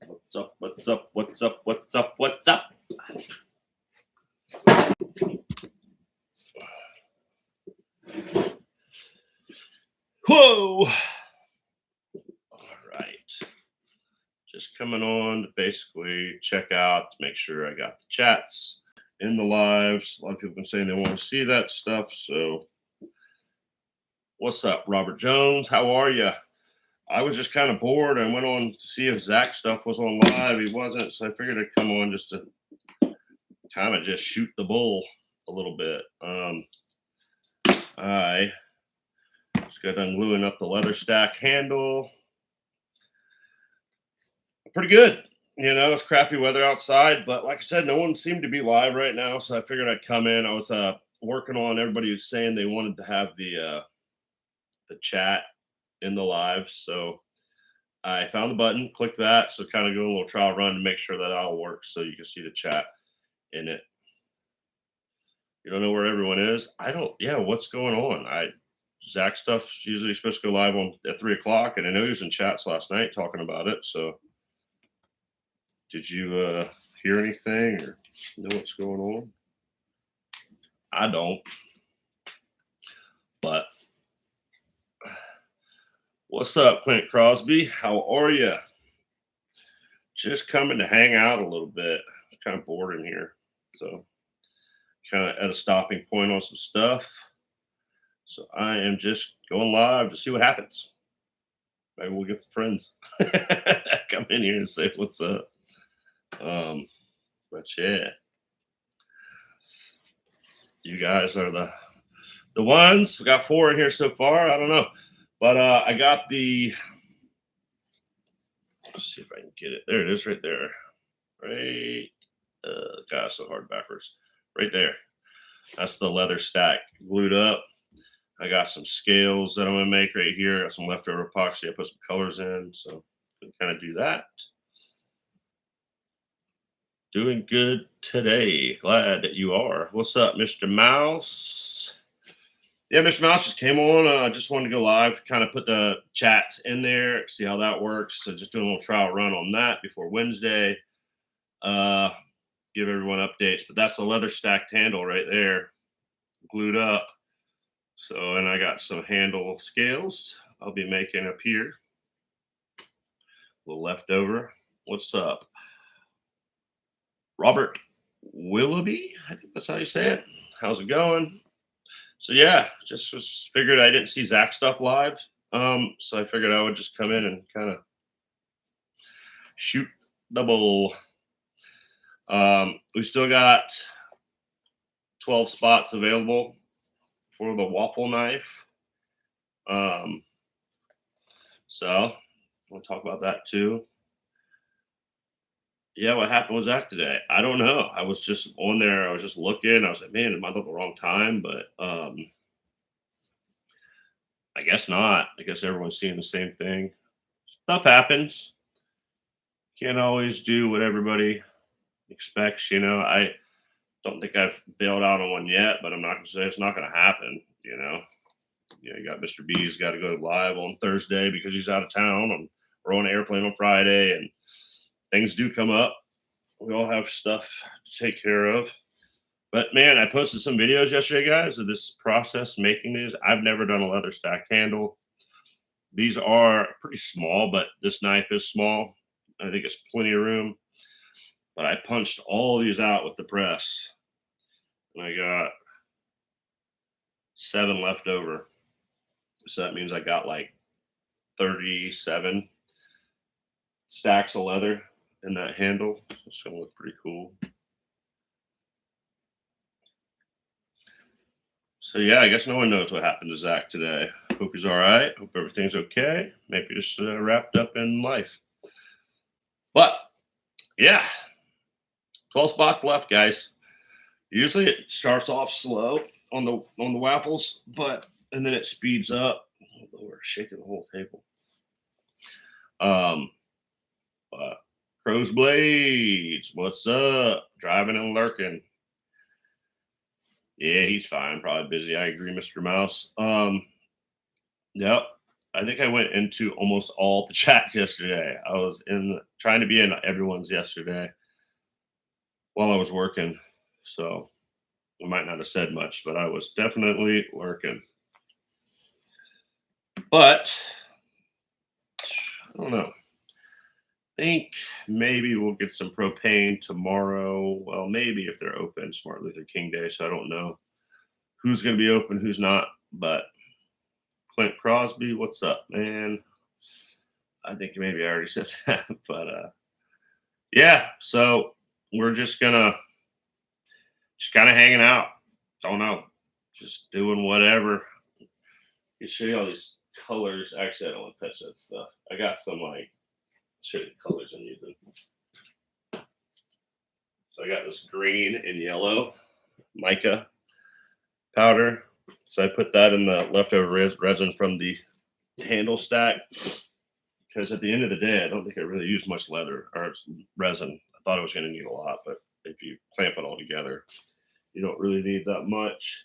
What's up? What's up? What's up? What's up? What's up? Whoa! All right. Just coming on to basically check out to make sure I got the chats in the lives. A lot of people have been saying they want to see that stuff. So, what's up, Robert Jones? How are you? I was just kind of bored and went on to see if Zach stuff was on live. He wasn't, so I figured I'd come on just to kind of just shoot the bull a little bit. I just got done gluing up the leather stack handle. Pretty good. You know, it's crappy weather outside, but like I said, no one seemed to be live right now, so I figured I'd come in. I was working on everybody who's saying they wanted to have the chat in the live, so I found the button, click that, so kind of do a little trial run to make sure that all works, so you can see the chat in it. You don't know where everyone is? I don't. Yeah, what's going on? Zach stuff's usually supposed to go live at 3 o'clock, and I know he was in chats last night talking about it. So, did you hear anything or know what's going on? I don't. But what's up, Clint Crosby? How are you? Just coming to hang out a little bit. I'm kind of bored in here, so kind of at a stopping point on some stuff. So I am just going live to see what happens. Maybe we'll get some friends come in here and say what's up. But yeah, you guys are the ones. We got 4 in here so far. I don't know, but I got the. Let's see if I can get it. There it is, right there. Right. God, so hard backwards. Right there. That's the leather stack glued up. I got some scales that I'm gonna make right here. I got some leftover epoxy. I put some colors in, so kind of do that. Doing good today. Glad that you are. What's up, Mr. Mouse? Yeah, Mr. Mouse just came on. I just wanted to go live, kind of put the chats in there, see how that works. So just doing a little trial run on that before Wednesday. Give everyone updates. But that's the leather stacked handle right there, glued up. So, and I got some handle scales I'll be making up here. A little leftover. What's up? Robert Willoughby, I think that's how you say it. How's it going? So yeah, just was figured I didn't see Zach stuff live. So I figured I would just come in and kind of shoot the bull. We still got 12 spots available for the waffle knife. So we'll talk about that too. Yeah, what happened with Zach today? I don't know. I was just on there. I was just looking. I was like, man, am I at the wrong time? But I guess not. I guess everyone's seeing the same thing. Stuff happens. Can't always do what everybody expects. You know, I don't think I've bailed out on one yet, but I'm not going to say it's not going to happen. You know, you got Mr. B's got to go live on Thursday because he's out of town. We're on an airplane on Friday, and things do come up. We all have stuff to take care of. But man, I posted some videos yesterday, guys, of this process making these. I've never done a leather stack handle. These are pretty small, but this knife is small. I think it's plenty of room. But I punched all these out with the press. And I got 7 left over. So that means I got like 37 stacks of leather in that handle. It's gonna look pretty cool. So yeah, I guess no one knows what happened to Zach today. Hope he's all right. Hope everything's okay. Maybe just wrapped up in life. But yeah, 12 spots left, guys. Usually it starts off slow on the waffles, and then it speeds up. Oh Lord, shaking the whole table. But Crow's Blades, what's up? Driving and lurking. Yeah, he's fine. Probably busy. I agree, Mr. Mouse. Yep. I think I went into almost all the chats yesterday. I was trying to be in everyone's yesterday while I was working. So I might not have said much, but I was definitely working. But I don't know. Think maybe we'll get some propane tomorrow. Well, maybe if they're open, it's Martin Luther King Day, so I don't know who's going to be open, who's not. But Clint Crosby, what's up, man? I think maybe I already said that, but yeah. So we're just gonna just kind of hanging out. Don't know, just doing whatever. You show you all these colors. Actually, I don't want to touch that stuff. I got some like show you the colors I'm using. So I got this green and yellow mica powder. So I put that in the leftover resin from the handle stack because at the end of the day, I don't think I really used much leather or resin. I thought I was going to need a lot, but if you clamp it all together, you don't really need that much.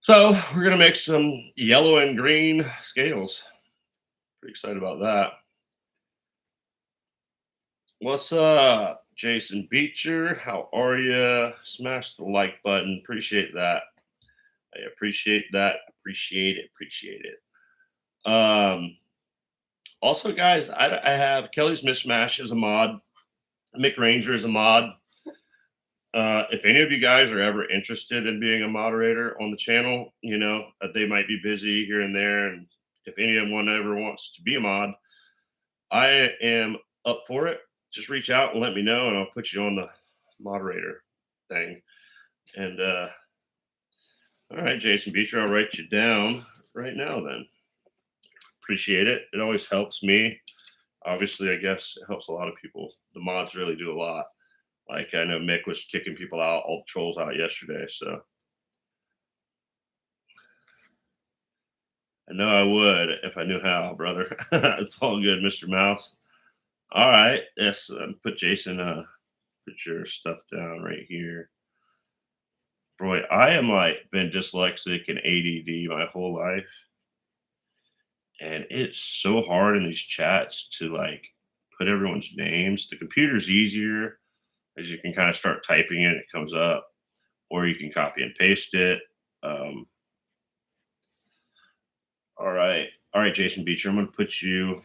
So we're going to make some yellow and green scales. Pretty excited about that. What's up, Jason Beecher? How are you? Smash the like button. Appreciate that. I appreciate that. Appreciate it. Appreciate it. Also, guys, I have Kelly's Mishmash as a mod. Mick Ranger is a mod. If any of you guys are ever interested in being a moderator on the channel, they might be busy here and there. And if anyone ever wants to be a mod, I am up for it. Just reach out and let me know, and I'll put you on the moderator thing. And all right, Jason Beecher, I'll write you down right now then. Appreciate it. It always helps me. Obviously, I guess it helps a lot of people. The mods really do a lot. Like I know Mick was kicking people out, all the trolls out yesterday. So I know I would if I knew how, brother. It's all good, Mr. Mouse. All right. Yes, put Jason, put your stuff down right here. Boy, I am like been dyslexic and ADD my whole life. And it's so hard in these chats to like put everyone's names. The computer's easier as you can kind of start typing it, it comes up, or you can copy and paste it. All right, Jason Beecher, I'm going to put you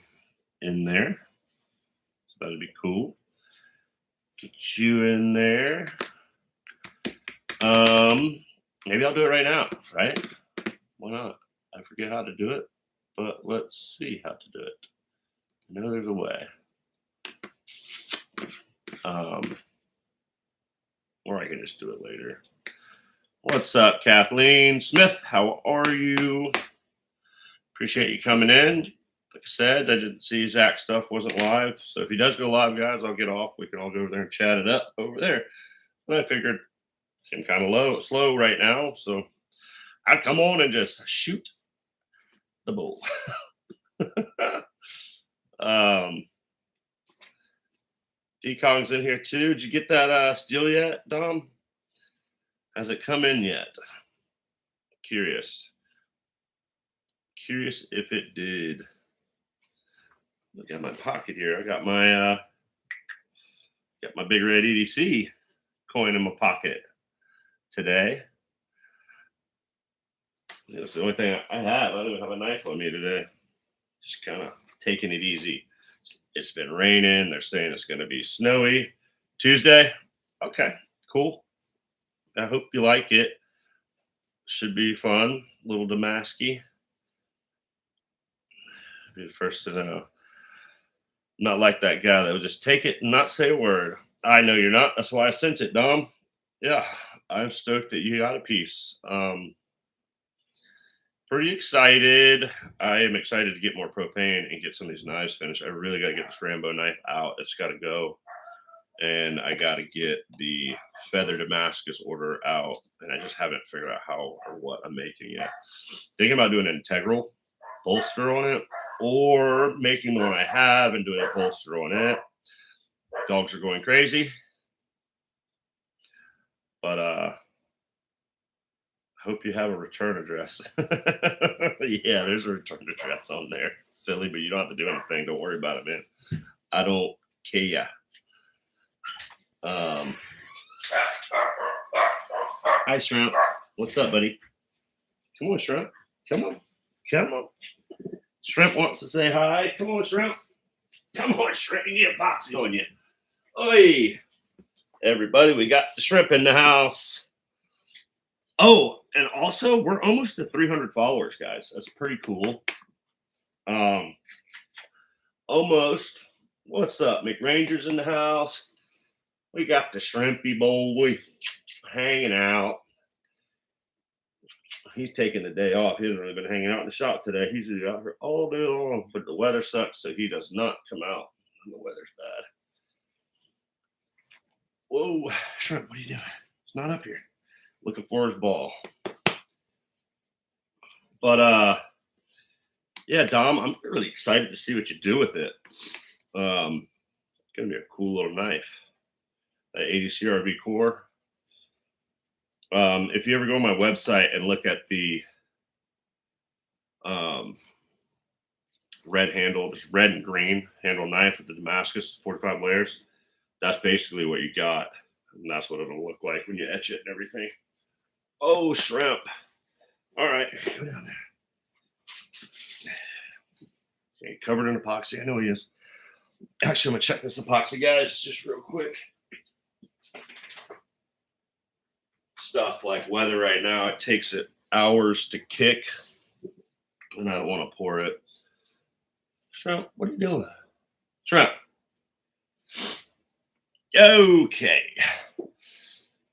in there. So that'd be cool. Get you in there. Maybe I'll do it right now, right? Why not? I forget how to do it, but let's see how to do it. I know there's a way. Or I can just do it later. What's up, Kathleen Smith? How are you? Appreciate you coming in. Like I said, I didn't see Zach's stuff wasn't live. So if he does go live, guys, I'll get off. We can all go over there and chat it up over there. But I figured it seemed kind of slow right now. So I'd come on and just shoot the bull. D-Kong's in here too. Did you get that steel yet, Dom? Has it come in yet? Curious if it did. Look at my pocket here. I got my Big Red EDC coin in my pocket today. That's the only thing I have. I don't even have a knife on me today. Just kind of taking it easy. It's been raining. They're saying it's going to be snowy Tuesday. Okay, cool. I hope you like it. Should be fun. Little Damasky. Be the first to know. Not like that guy that would just take it and not say a word. I know you're not. That's why I sent it, Dom. Yeah, I'm stoked that you got a piece. Pretty excited. I am excited to get more propane and get some of these knives finished. I really got to get this Rambo knife out. It's got to go. And I got to get the Feather Damascus order out. And I just haven't figured out how or what I'm making yet. Thinking about doing an integral bolster on it or making the one I have and doing a bolster on it. Dogs are going crazy. But Hope you have a return address. Yeah, there's a return address on there. Silly, but you don't have to do anything. Don't worry about it, man. I don't care. Um, Hi, Shrimp. What's up, buddy? Come on, Shrimp. Come on. Come on. Shrimp wants to say hi. Come on, Shrimp. Come on, Shrimp. You get a boxy on you. Oi. Everybody, we got the Shrimp in the house. Oh, and also we're almost at 300 followers, guys. That's pretty cool. Almost. What's up? McRanger's in the house. We got the Shrimpy boy hanging out. He's taking the day off. He hasn't really been hanging out in the shop today. He's out here all day long, but the weather sucks, so he does not come out when the weather's bad. Whoa, Shrimp, what are you doing? It's not up here. Looking for his ball. But yeah, Dom, I'm really excited to see what you do with it. It's gonna be a cool little knife. That 80 CRV core. If you ever go on my website and look at the red handle, this red and green handle knife with the Damascus 45 layers, that's basically what you got. And that's what it'll look like when you etch it and everything. Oh, Shrimp. All right, go down there. Okay, covered in epoxy. I know he is. Actually, I'm going to check this epoxy, guys, just real quick. Stuff like weather right now, it takes it hours to kick, and I don't want to pour it. Shrimp, what are you doing? Shrimp. Okay.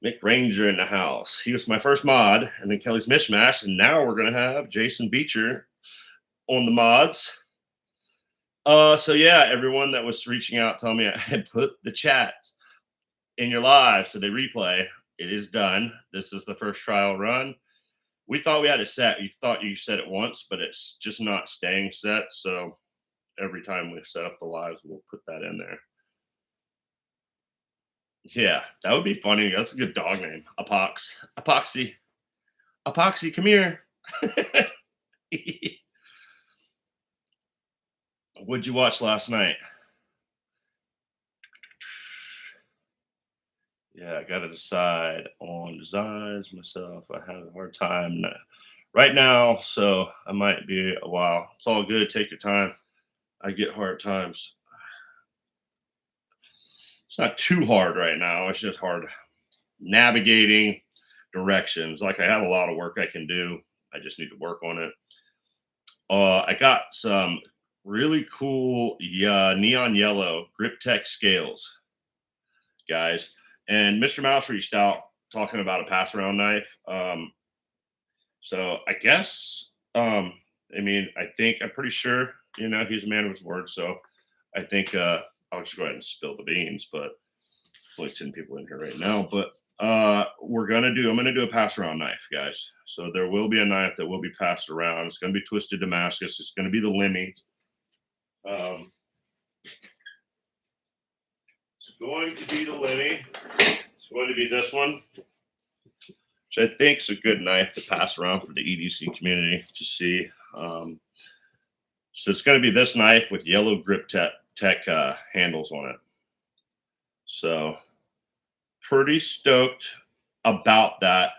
McRanger in the house. He was my first mod, and then Kelly's Mishmash, and now we're going to have Jason Beecher on the mods. So yeah, everyone that was reaching out telling me I had put the chats in your live so they replay. It is done. This is the first trial run. We thought we had it set. You thought you set it once, but it's just not staying set. So every time we set up the lives, we'll put that in there. Yeah, that would be funny. That's a good dog name. Epoxy. Epoxy, come here. What'd you watch last night? Yeah, I got to decide on designs myself. I have a hard time right now, so I might be a while. It's all good. Take your time. I get hard times. It's not too hard right now. It's just hard navigating directions. Like I have a lot of work I can do. I just need to work on it. I got some really cool neon yellow Grip Tech scales, guys. And Mr. Mouse reached out talking about a pass around knife. So I guess, I'm pretty sure, he's a man of his word. So I think I'll just go ahead and spill the beans, but only 10 people in here right now. But I'm going to do a pass around knife, guys. So there will be a knife that will be passed around. It's going to be Twisted Damascus. It's going to be the Lemmy. It's going to be the Lemmy. It's going to be this one, which I think is a good knife to pass around for the EDC community to see. So it's going to be this knife with yellow Grip Tech handles on it. So pretty stoked about that.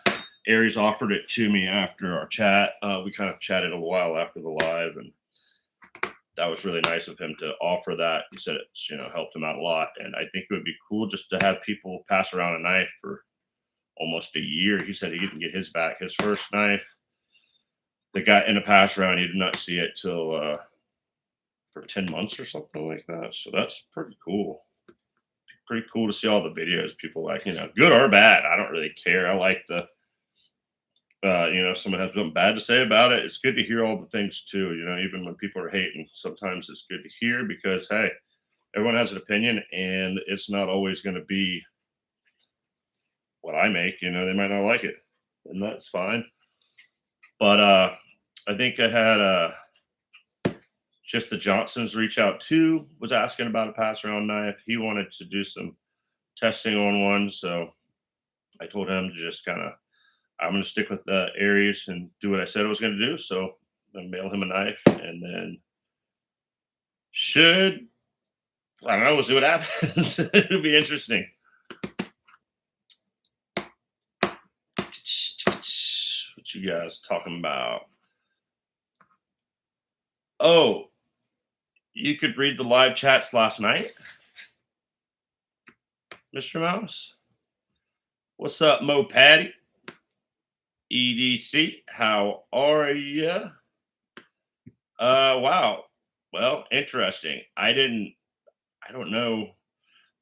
Aries offered it to me after our chat. We kind of chatted a while after the live, and that was really nice of him to offer that. He said it's helped him out a lot, and I think it would be cool just to have people pass around a knife for almost a year. He said he didn't get his back. His first knife, the guy in a pass around, he did not see it till for 10 months or something like that. So that's pretty cool. Pretty cool to see all the videos people like, good or bad. I don't really care. I like the, someone has something bad to say about it. It's good to hear all the things too. Even when people are hating, sometimes it's good to hear because, hey, everyone has an opinion and it's not always going to be what I make. They might not like it, and that's fine. But I think I had just the Johnsons reach out too, was asking about a pass around knife. He wanted to do some testing on one. So I told him to just kind of I'm going to stick with the Aries and do what I said I was going to do. So I'm going to mail him a knife and then should, I don't know, we'll see what happens. It'll be interesting. What you guys talking about? Oh, you could read the live chats last night, Mr. Mouse. What's up, Mo Patty? EDC, how are you? Wow. Well, interesting. I don't know.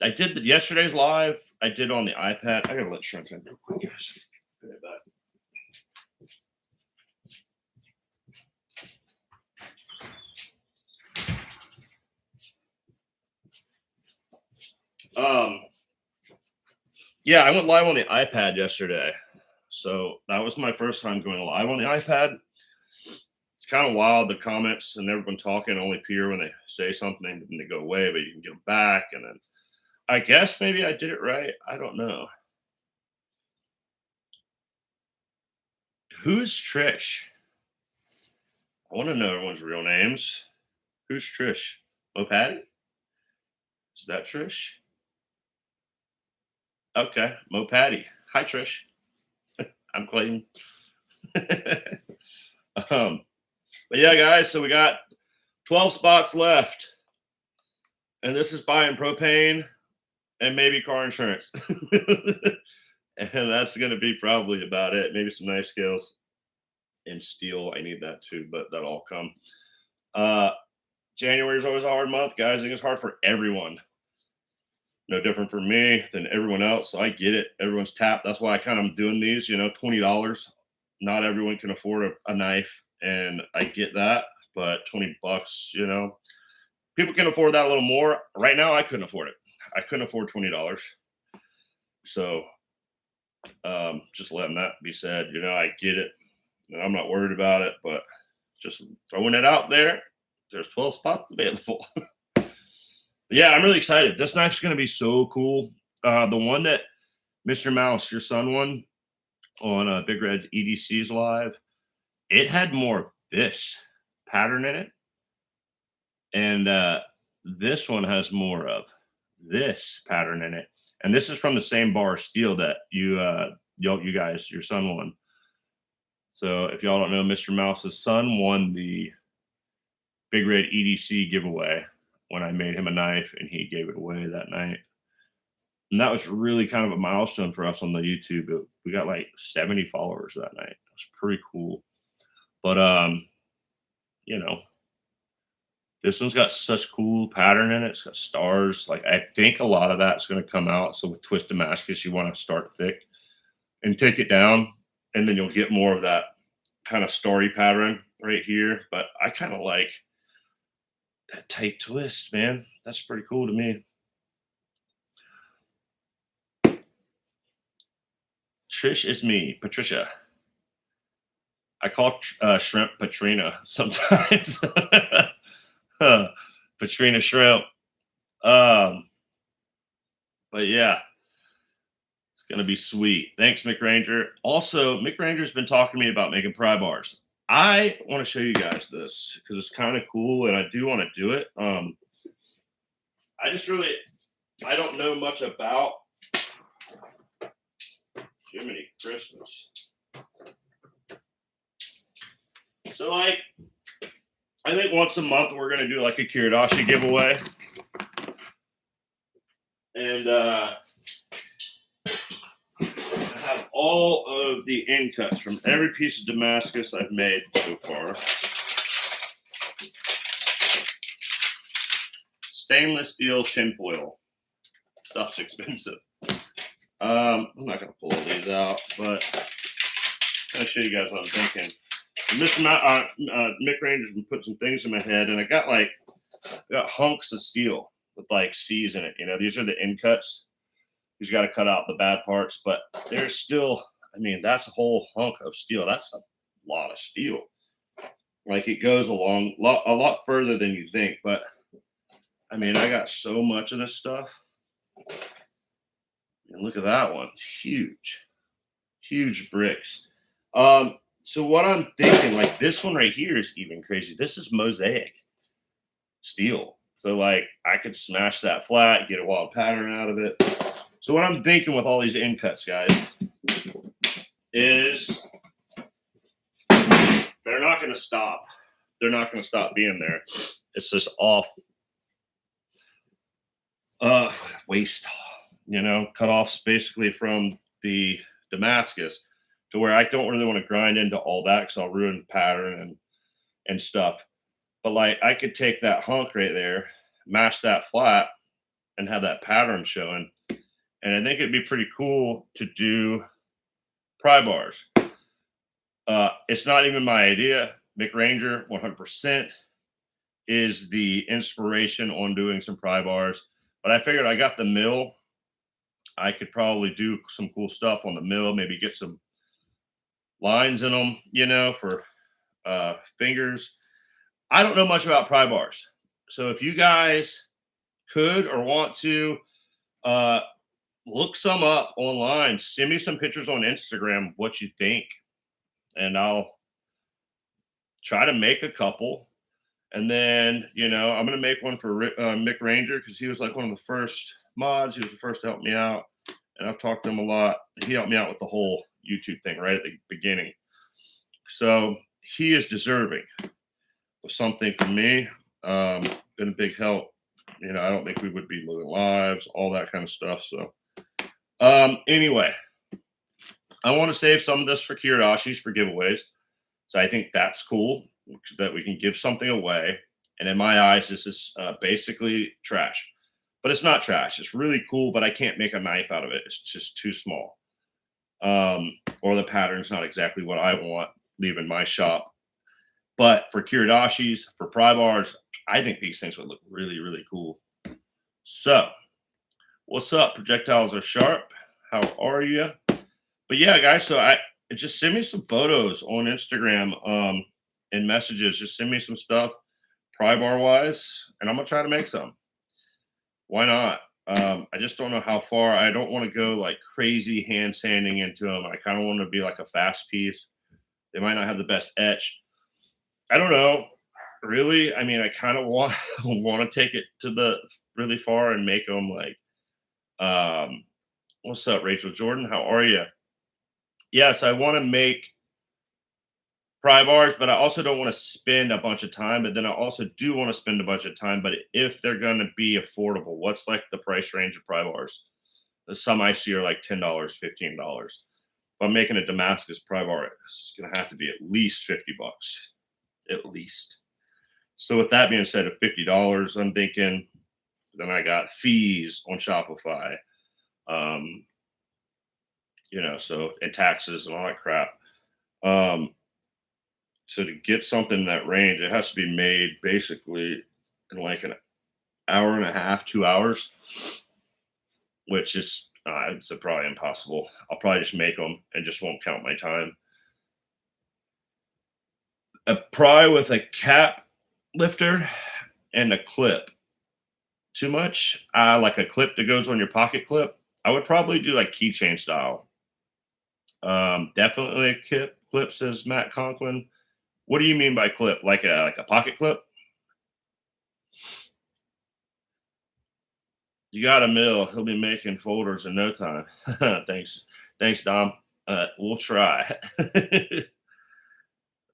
I did yesterday's live. I did on the iPad. I gotta let Shrimp in real quick, guys. Be right back. Yeah, I went live on the iPad yesterday. So that was my first time going live on the iPad. It's kind of wild, the comments and everyone talking only appear when they say something and then they go away, but you can get them back. And then I guess maybe I did it right. I don't know. Who's Trish? I want to know everyone's real names. Who's Trish? Mo Patty? Is that Trish? Okay, Mo Patty. Hi, Trish. I'm Clayton. But yeah, guys, so we got 12 spots left. And this is buying propane and maybe car insurance. And that's going to be probably about it. Maybe some knife scales and steel. I need that too, but that'll all come. January is always a hard month, guys. I think it's hard for everyone. No different for me than everyone else. So I get it. Everyone's tapped. That's why I kind of doing these, $20. Not everyone can afford a knife, and I get that, but $20, people can afford that a little more. Right now, I couldn't afford it. I couldn't afford $20. So just letting that be said, I get it. And I'm not worried about it, but just throwing it out there. There's 12 spots available. Yeah, I'm really excited. This knife's going to be so cool. The one that Mr. Mouse, your son, won on Big Red EDC's live, it had more of this pattern in it. And this one has more of this pattern in it. And this is from the same bar of steel that you guys, your son won. So if y'all don't know, Mr. Mouse's son won the Big Red EDC giveaway when I made him a knife and he gave it away that night. And that was really kind of a milestone for us on the YouTube. We got like 70 followers that night. It was pretty cool. But this one's got such cool pattern in it. It's got stars. Like I think a lot of that's going to come out. So with Twist Damascus, you want to start thick and take it down, and then you'll get more of that kind of starry pattern right here. But I kind of like that tight twist, man. That's pretty cool to me. Trish is me, Patricia. I call shrimp Patrina sometimes. Patrina shrimp. But yeah, it's gonna be sweet. Thanks, Mick Ranger. Also, Mick Ranger's been talking to me about making pry bars. I want to show you guys this because it's kind of cool, and I do want to do it. I don't know much about Jiminy Christmas. So, I think once a month we're gonna do like a Kiridashi giveaway, and I have all of the end cuts from every piece of Damascus I've made so far. Stainless steel tinfoil. Stuff's expensive. I'm not gonna pull all these out, but I'm gonna show you guys what I'm thinking. Mick Ranger's been putting some things in my head, and I got hunks of steel with like C's in it. These are the end cuts. He's got to cut out the bad parts, but there's still, that's a whole hunk of steel. That's a lot of steel. Like it goes a lot further than you think, but I got so much of this stuff. And look at that one. Huge. huge bricks. So what I'm thinking, like this one right here is even crazy. This is mosaic steel. So like I could smash that flat, get a wild pattern out of it. So what I'm thinking with all these end cuts, guys, is they're not going to stop. They're not going to stop being there. It's just off waist, cut offs basically from the Damascus to where I don't really want to grind into all that because I'll ruin the pattern and stuff. But like I could take that hunk right there, mash that flat, and have that pattern showing. And I think it'd be pretty cool to do pry bars. It's not even my idea. Mick Ranger 100% is the inspiration on doing some pry bars. But I figured I got the mill. I could probably do some cool stuff on the mill, maybe get some lines in them, for fingers. I don't know much about pry bars. So if you guys could or want to uh, look some up online, send me some pictures on Instagram, what you think, and I'll try to make a couple. And then, I'm going to make one for Mick Ranger because he was like one of the first mods. He was the first to help me out. And I've talked to him a lot. He helped me out with the whole YouTube thing right at the beginning. So he is deserving of something from me. Been a big help. I don't think we would be living lives, all that kind of stuff. So anyway, I want to save some of this for Kiridashis for giveaways. So I think that's cool that we can give something away. And in my eyes, this is basically trash. But it's not trash. It's really cool, but I can't make a knife out of it. It's just too small. Or the pattern's not exactly what I want leaving my shop. But for Kiridashis, for pry bars, I think these things would look really, really cool. So, what's up? Projectiles are sharp. How are you? But yeah, guys, so just send me some photos on Instagram and messages. Just send me some stuff, pry bar wise, and I'm gonna try to make some. Why not? I just don't know how far. I don't want to go like crazy hand sanding into them. I kind of want to be like a fast piece. They might not have the best etch. I don't know. Really, I mean, I kind of want to take it to the really far and make them like, what's up, Rachel Jordan? How are you? Yes, I want to make pry bars, but I also don't want to spend a bunch of time. But then I also do want to spend a bunch of time. But if they're going to be affordable, what's like the price range of pry bars? Some I see are like $10, $15. If I'm making a Damascus pry bar, it's going to have to be at least $50, at least. So with that being said, at $50, I'm thinking then I got fees on Shopify, so and taxes and all that crap. So to get something in that range, it has to be made basically in like an hour and a half, 2 hours, which is it's probably impossible. I'll probably just make them and just won't count my time. A pry with a cap lifter and a clip. Too much? Like a clip that goes on your pocket clip. I would probably do like keychain style. Definitely a clip, says Matt Conklin. What do you mean by clip? Like a pocket clip? You got a mill. He'll be making folders in no time. Thanks, Dom. We'll try.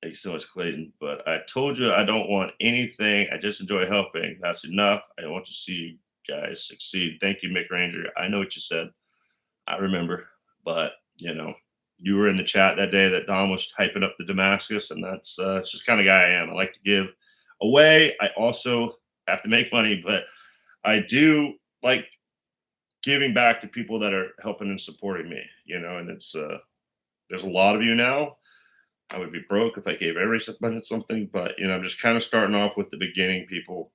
Thank you so much, Clayton. But I told you I don't want anything. I just enjoy helping. That's enough. I want to see you guys succeed. Thank you, Mick Ranger. I know what you said. I remember. But, you were in the chat that day that Don was hyping up the Damascus, and that's it's just kind of guy I am. I like to give away. I also have to make money, but I do like giving back to people that are helping and supporting me, and it's there's a lot of you now. I would be broke if I gave everybody something, but I'm just kind of starting off with the beginning people,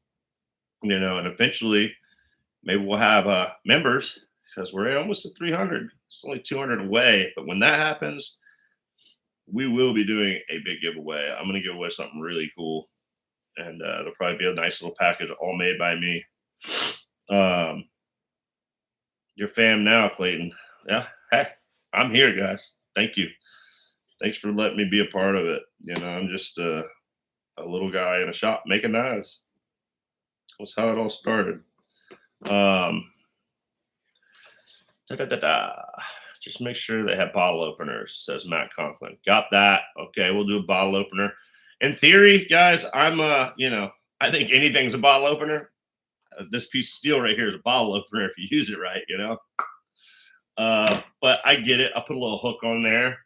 and eventually maybe we'll have members because we're almost at 300. It's only 200 away, but when that happens, we will be doing a big giveaway. I'm going to give away something really cool, and it'll probably be a nice little package all made by me. Your fam now, Clayton. Yeah, hey, I'm here, guys. Thank you. Thanks for letting me be a part of it. I'm just a little guy in a shop making knives. That's how it all started. Um, Da-da-da-da. Just make sure they have bottle openers, says Matt Conklin. Got that. Okay, we'll do a bottle opener. In theory, guys, I think anything's a bottle opener. This piece of steel right here is a bottle opener if you use it right. But I get it. I'll put a little hook on there.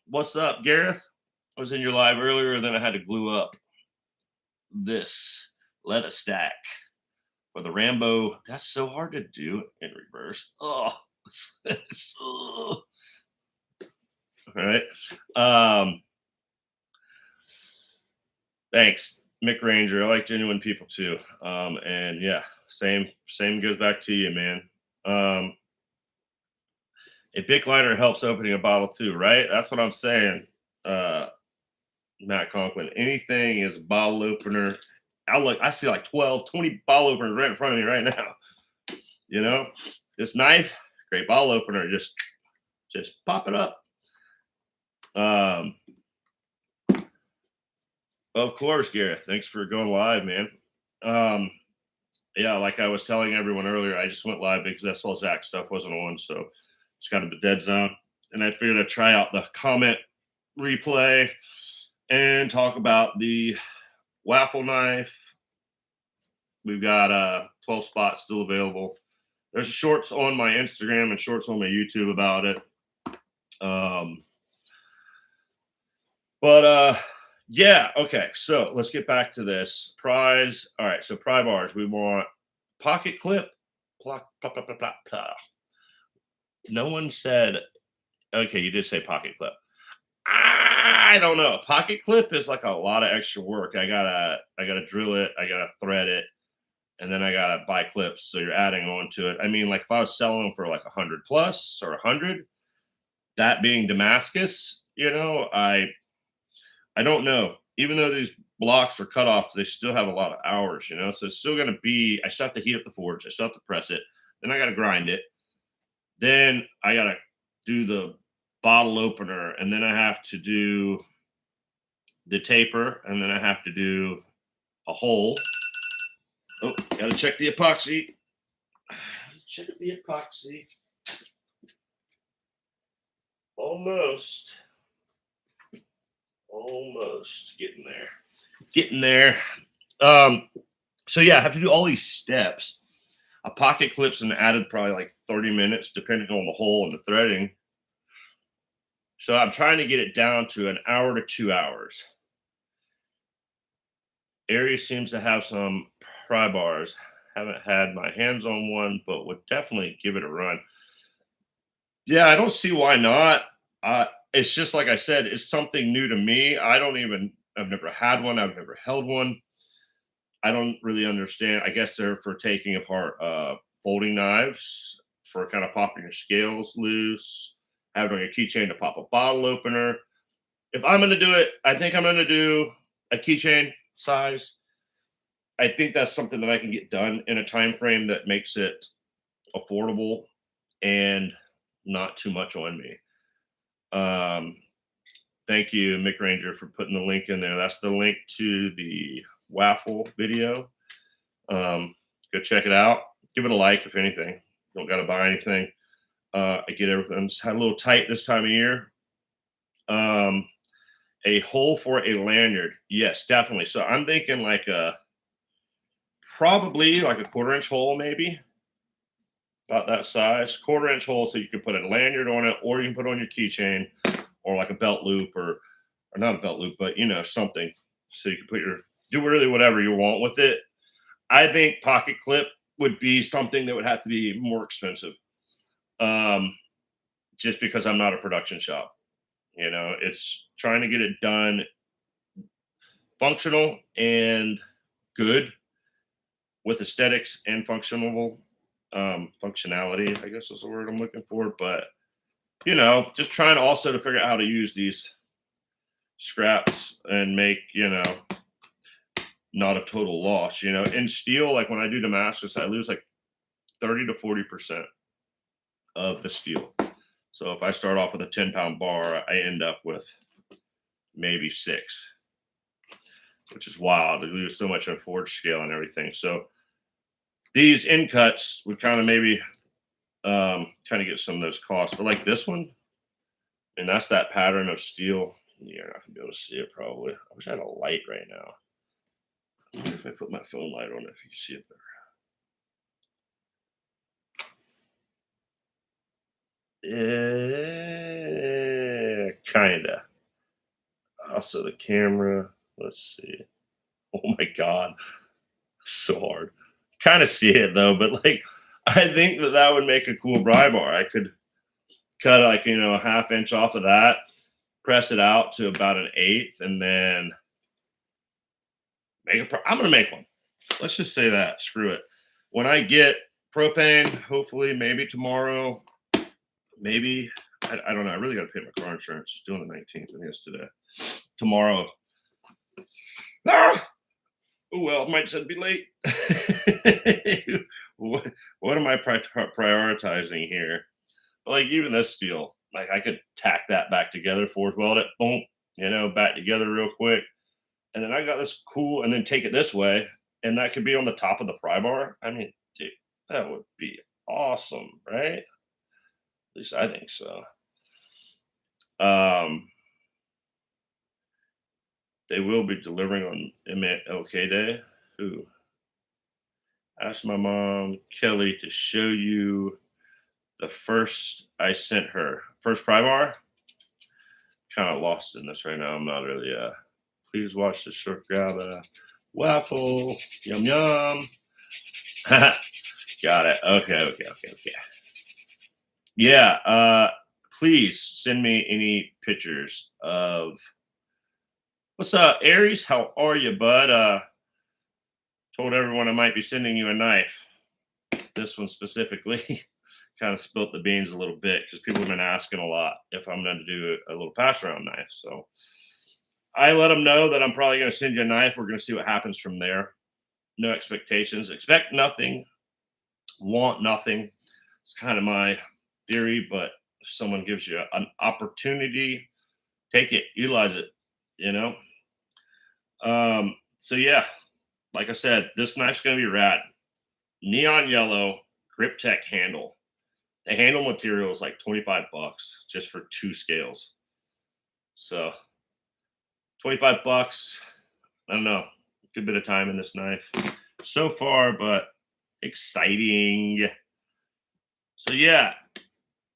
What's up, Gareth? I was in your live earlier, then I had to glue up this leather stack for the Rambo. That's so hard to do in reverse. Oh, all right. Thanks, Mick Ranger. I like genuine people too. And yeah, same goes back to you, man. A big lighter helps opening a bottle too, right? That's what I'm saying. Matt Conklin. Anything is a bottle opener. I see like 12, 20 bottle openers right in front of me right now. This knife, great bottle opener. Just pop it up. Of course, Gareth. Thanks for going live, man. Yeah, like I was telling everyone earlier, I just went live because that saw Zach stuff wasn't on, so it's kind of a dead zone. And I figured I'd try out the comment replay and talk about the waffle knife. We've got 12 spots still available. There's shorts on my Instagram and shorts on my YouTube about it. Yeah, okay. So let's get back to this prize. All right, so pry bars. We want pocket clip. No one said. Okay, you did say pocket clip. I don't know. Pocket clip is like a lot of extra work. I gotta drill it. I gotta thread it, and then I gotta buy clips. So you're adding on to it. I mean, like if I was selling them for like 100 plus or 100, that being Damascus, I don't know. Even though these blocks are cut off, they still have a lot of hours. So it's still gonna be. I still have to heat up the forge. I still have to press it. Then I gotta grind it. Then I gotta do the bottle opener, and then I have to do the taper, and then I have to do a hole. Oh, gotta check the epoxy. Check the epoxy. Almost getting there. So yeah, I have to do all these steps. A pocket clip's an added probably like 30 minutes, depending on the hole and the threading. So I'm trying to get it down to an hour to 2 hours. Area seems to have some pry bars. Haven't had my hands on one, but would definitely give it a run. Yeah, I don't see why not. It's just like I said, it's something new to me. I've never had one. I've never held one. I don't really understand. I guess they're for taking apart folding knives, for kind of popping your scales loose, having on your keychain to pop a bottle opener. If I'm going to do it, I think I'm going to do a keychain size. I think that's something that I can get done in a time frame that makes it affordable and not too much on me. Thank you, Mick Ranger, for putting the link in there. That's the link to the waffle video. Go check it out. Give it a like, if anything. Don't got to buy anything. I get everything. Just had a little tight this time of year. A hole for a lanyard. Yes, definitely. So I'm thinking probably like a 1/4-inch hole, maybe about that size. 1/4-inch hole, so you can put a lanyard on it, or you can put on your keychain, or like a belt loop, or not a belt loop, but something. So you can do really whatever you want with it. I think pocket clip would be something that would have to be more expensive. Just because I'm not a production shop. It's trying to get it done functional and good with aesthetics and functionality, I guess is the word I'm looking for. But, just trying also to figure out how to use these scraps and make, not a total loss. In steel, like when I do Damascus, I lose like 30 to 40% of the steel. So if I start off with a 10-pound bar, I end up with maybe 6, which is wild. We lose so much on forge scale and everything. So these end cuts would kind of maybe kind of get some of those costs. But like this one, and that's that pattern of steel. You're not gonna be able to see it probably. I wish I had a light right now. I wonder if I put my phone light on, if you can see it better. Yeah, kinda. Also the camera. Let's see. Oh my god, so hard. Kind of see it though, but like I think that that would make a cool bri bar. I could cut like a half inch off of that, press it out to about an eighth, and then I'm gonna make one. Let's just say that. Screw it. When I get propane, hopefully, maybe tomorrow, maybe I don't know. I really got to pay my car insurance. It's due on the 19th. I think it's today. Tomorrow. Ah! Oh well, might said be late. what am I prioritizing here? Like even this steel, like I could tack that back together, forge weld it, boom, back together real quick. And then I got this cool, and then take it this way, and that could be on the top of the pry bar. I mean, dude, that would be awesome, right? At least I think so. Um, they will be delivering on MLK Day. Who? Asked my mom Kelly to show you the first I sent her. First pry bar. Kind of lost in this right now. I'm not really. Please watch the short grab waffle. Yum yum. Got it. Okay. Yeah. Please send me any pictures of what's up, Aries. How are you, bud? Told everyone I might be sending you a knife. This one specifically. Kind of spilt the beans a little bit because people have been asking a lot if I'm going to do a little pass around knife. So I let them know that I'm probably going to send you a knife. We're going to see what happens from there. No expectations. Expect nothing. Want nothing. It's kind of my theory, but if someone gives you an opportunity, take it, utilize it, you know? So yeah, like I said, this knife's going to be rad. Neon yellow grip tech handle. The handle material is like 25 bucks just for 2 scales. So 25 bucks. I don't know. Good bit of time in this knife so far, but exciting. So yeah,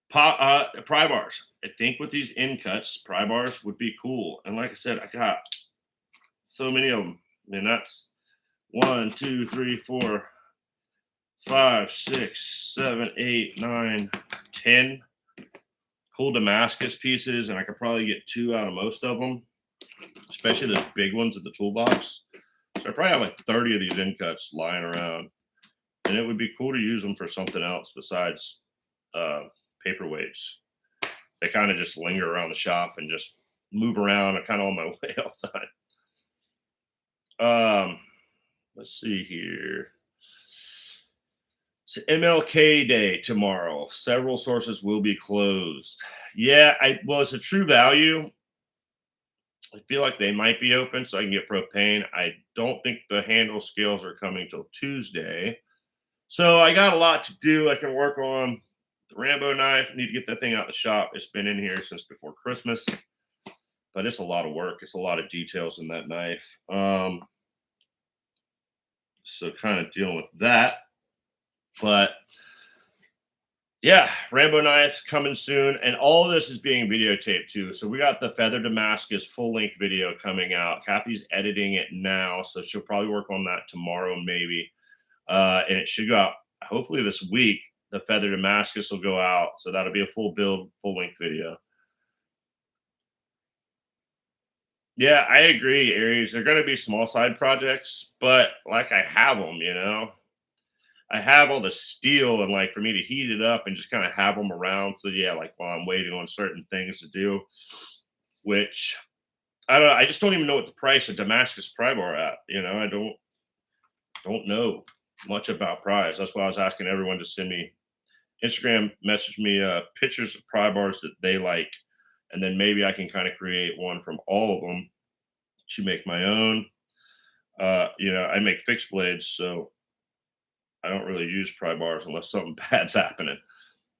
pry bars. I think with these end cuts, pry bars would be cool. And like I said, I got so many of them. I mean, that's 1, 2, 3, 4, 5, 6, 7, 8, 9, 10 cool Damascus pieces, and I could probably get 2 out of most of them, especially those big ones in the toolbox. So I probably have like 30 of these end cuts lying around, and it would be cool to use them for something else besides paperweights. They kind of just linger around the shop and just move around. I'm kind of on my way all the time. Let's see here. It's MLK Day tomorrow. Several sources will be closed. Yeah, well, it's a True Value. I feel like they might be open so I can get propane. I don't think the handle scales are coming till Tuesday. So I got a lot to do. I can work on the Rambo knife. I need to get that thing out of the shop. It's been in here since before Christmas, but it's a lot of work. It's a lot of details in that knife. So kind of dealing with that. But yeah, Rambo knives coming soon, and all of this is being videotaped too. So we got the Feather Damascus full length video coming out. Cappy's editing it now, so she'll probably work on that tomorrow, maybe. And it should go out hopefully this week. The Feather Damascus will go out, so that'll be a full build, full length video. Yeah, I agree, Aries. They're going to be small side projects, but like I have them. I have all the steel, and like for me to heat it up and just kind of have them around. So yeah, like while I'm waiting on certain things to do, which I don't know, I just don't even know what the price of Damascus pry bar at. I don't know much about price. That's why I was asking everyone to send me Instagram message me pictures of pry bars that they like, and then maybe I can kind of create one from all of them to make my own. I make fixed blades, so I don't really use pry bars unless something bad's happening,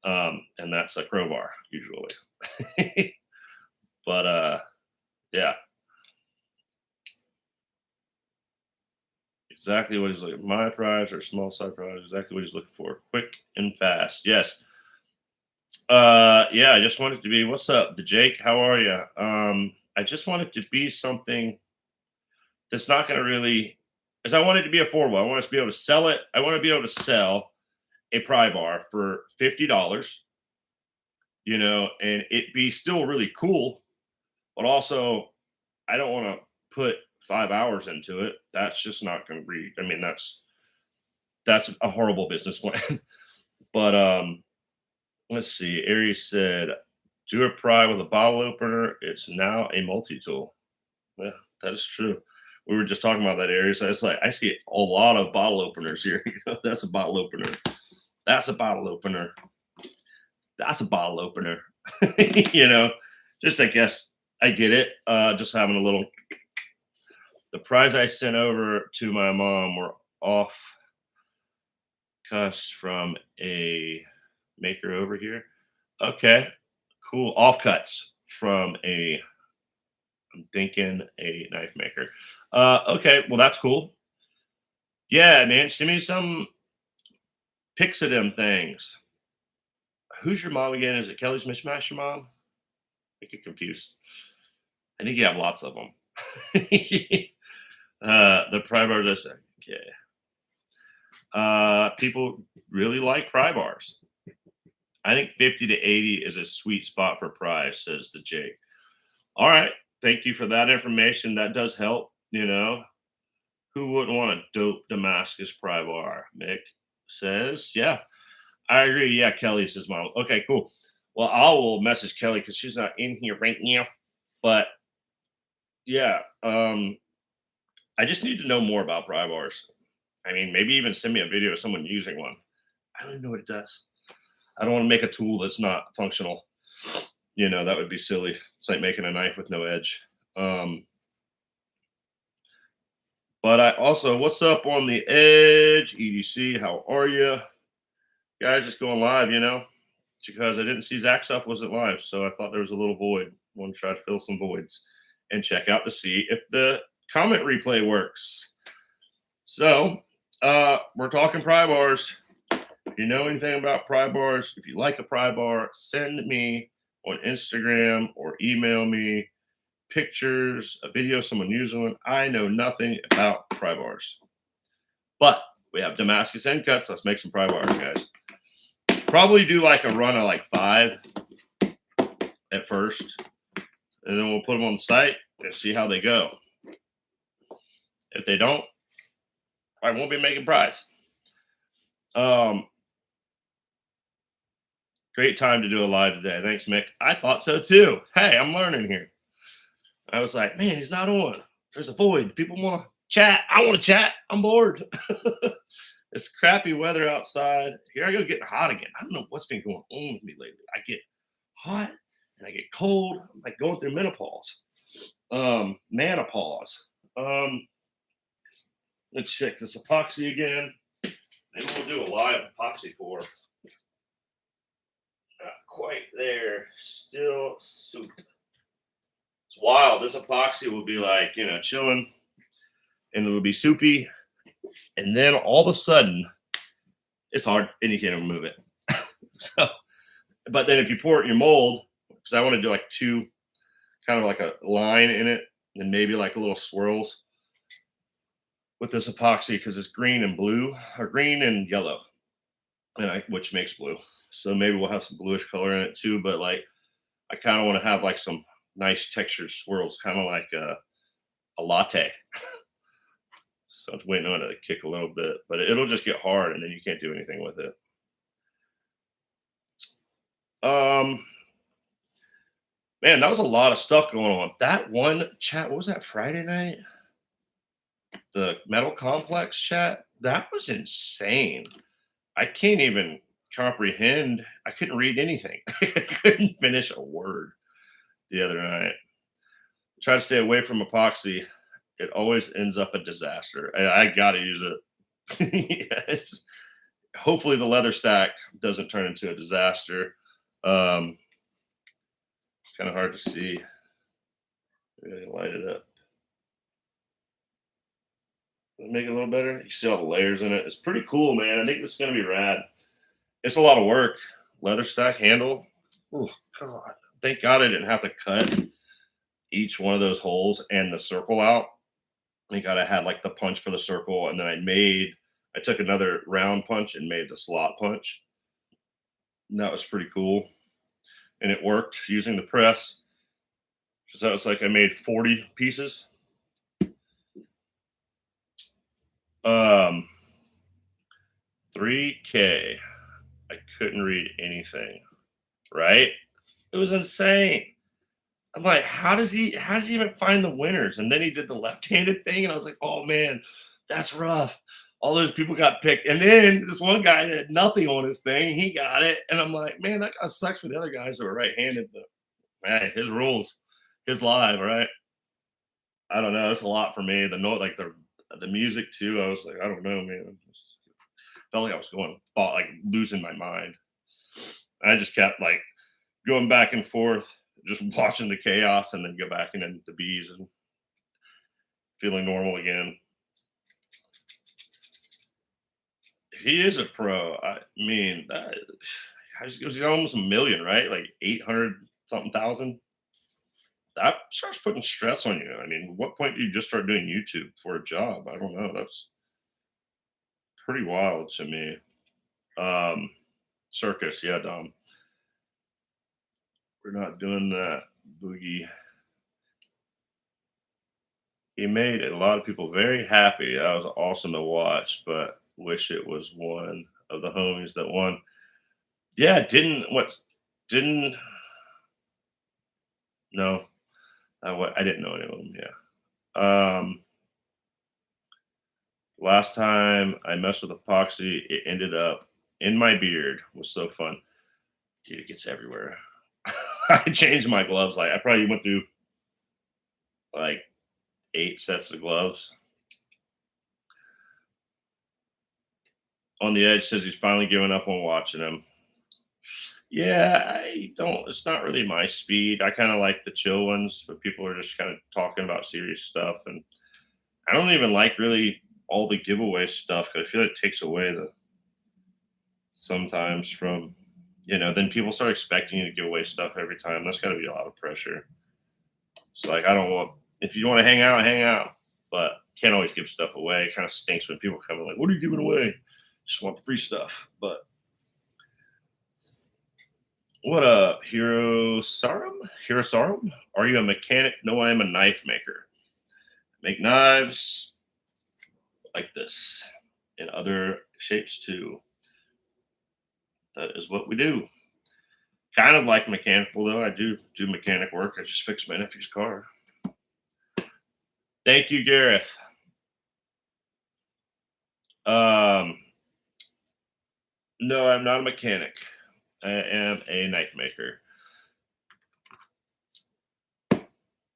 and that's a crowbar usually. But yeah, exactly what he's looking. My prize or small side prize, exactly what he's looking for. Quick and fast. Yes. Yeah, I just want it to be, what's up, the Jake? How are you? I just want it to be something that's not going to really, because I want it to be affordable. I want us to be able to sell it. I want to be able to sell a pry bar for $50, and it be still really cool, but also I don't want to put 5 hours into it. That's just not going to be, I mean, that's a horrible business plan. But let's see. Aries said, do a pry with a bottle opener. It's now a multi-tool. Yeah, that is true. We were just talking about that, Aries. It's like I see a lot of bottle openers here. That's a bottle opener. That's a bottle opener. That's a bottle opener. you know, just I guess I get it. Just having a little. The prize I sent over to my mom were off cuts from a maker over here. Okay, cool. Offcuts from I'm thinking a knife maker. Okay, well that's cool. Yeah, man, send me some pics of them things. Who's your mom again? Is it Kelly's Mishmash your mom? I get confused. I think you have lots of them. The pry bar does okay. People really like pry bars. I think 50 to 80 is a sweet spot for pry, says the Jake. All right. Thank you for that information. That does help. Who wouldn't want a dope Damascus pry bar? Mick says, yeah, I agree. Yeah, Kelly's his mom. Okay, cool. Well, I will message Kelly because she's not in here right now. But yeah, I just need to know more about pry bars. I mean, maybe even send me a video of someone using one. I don't even know what it does. I don't want to make a tool that's not functional. That would be silly. It's like making a knife with no edge. But I also, what's up on the edge? EDC, how are you? Guys, just going live, It's because I didn't see Zach stuff wasn't live. So I thought there was a little void. Want to try to fill some voids and check out to see if the comment replay works. So we're talking pry bars. If you know anything about pry bars, if you like a pry bar, send me on Instagram or email me pictures, a video of someone using one. I know nothing about pry bars, but we have Damascus end cuts. Let's make some pry bars, guys. Probably do like a run of like 5 at first, and then we'll put them on the site and see how they go. If they don't, I won't be making pries. Great time to do a live today. Thanks, Mick. I thought so too. Hey, I'm learning here. I was like, man, he's not on. There's a void. People want to chat. I want to chat. I'm bored. It's crappy weather outside. Here I go getting hot again. I don't know what's been going on with me lately. I get hot and I get cold. I'm like going through menopause. Menopause. Let's check this epoxy again. Maybe we'll do a live epoxy pour. Not quite there. Still soup. It's wild. This epoxy will be like, chilling, and it'll be soupy. And then all of a sudden, it's hard and you can't even move it. But then if you pour it in your mold, because I want to do like 2, kind of like a line in it, and maybe like a little swirls with this epoxy because it's green and blue, or green and yellow, which makes blue. So maybe we'll have some bluish color in it too. But like, I kind of want to have like some nice textured swirls, kind of like a latte. So it's waiting on it to kick a little bit, but it'll just get hard and then you can't do anything with it. Man, that was a lot of stuff going on. That one chat, what was that, Friday night? The Metal Complex chat? That was insane. I can't even comprehend. I couldn't read anything. I couldn't finish a word the other night. Try to stay away from epoxy. It always ends up a disaster. I got to use it. Yes. Hopefully, the leather stack doesn't turn into a disaster. Kind of hard to see. Really light it up. Make it a little better. You see all the layers in it. It's pretty cool, man. I think it's gonna be rad. It's a lot of work. Leather stack handle. Oh God. Thank God I didn't have to cut each one of those holes and the circle out. Thank God I had like the punch for the circle, and then I took another round punch and made the slot punch. And that was pretty cool. And it worked using the press. Because that was like I made 40 pieces. Um 3K. I couldn't read anything. Right? It was insane. I'm like, how does he even find the winners? And then he did the left-handed thing, and I was like, oh man, that's rough. All those people got picked. And then this one guy that had nothing on his thing, he got it. And I'm like, man, that kind of sucks for the other guys that were right-handed, but man, his rules, his live, right? I don't know. It's a lot for me. The note, like the music too. I was like, I don't know, man. Felt like I was thought like losing my mind. I just kept like going back and forth, just watching the chaos, and then go back into the bees and feeling normal again. He is a pro. I mean, it was almost a million, right? Like 800 something thousand. That starts putting stress on you. I mean, what point do you just start doing YouTube for a job? I don't know. That's pretty wild to me. Um, Circus, yeah, Dom. We're not doing that, Boogie. He made a lot of people very happy. That was awesome to watch, but wish it was one of the homies that won. Yeah, didn't no, I didn't know any of them. Yeah. Last time I messed with epoxy, it ended up in my beard. It was so fun, dude. It gets everywhere. I changed my gloves. Like I probably went through like 8 sets of gloves. On the edge says he's finally given up on watching them. Yeah, I don't. It's not really my speed. I kind of like the chill ones, but people are just kind of talking about serious stuff, and I don't even like really all the giveaway stuff because I feel like it takes away the sometimes from then people start expecting you to give away stuff every time. That's got to be a lot of pressure. It's like I don't want if you want to hang out, but can't always give stuff away. It kind of stinks when people come in like, "What are you giving away?" Just want the free stuff, but what up, Hero Sarum? Hero Sarum? Are you a mechanic? No, I am a knife maker. Make knives like this in other shapes too. That is what we do. Kind of like mechanical though. I do mechanic work. I just fixed my nephew's car. Thank you, Gareth. Um, no, I'm not a mechanic. I am a knife maker.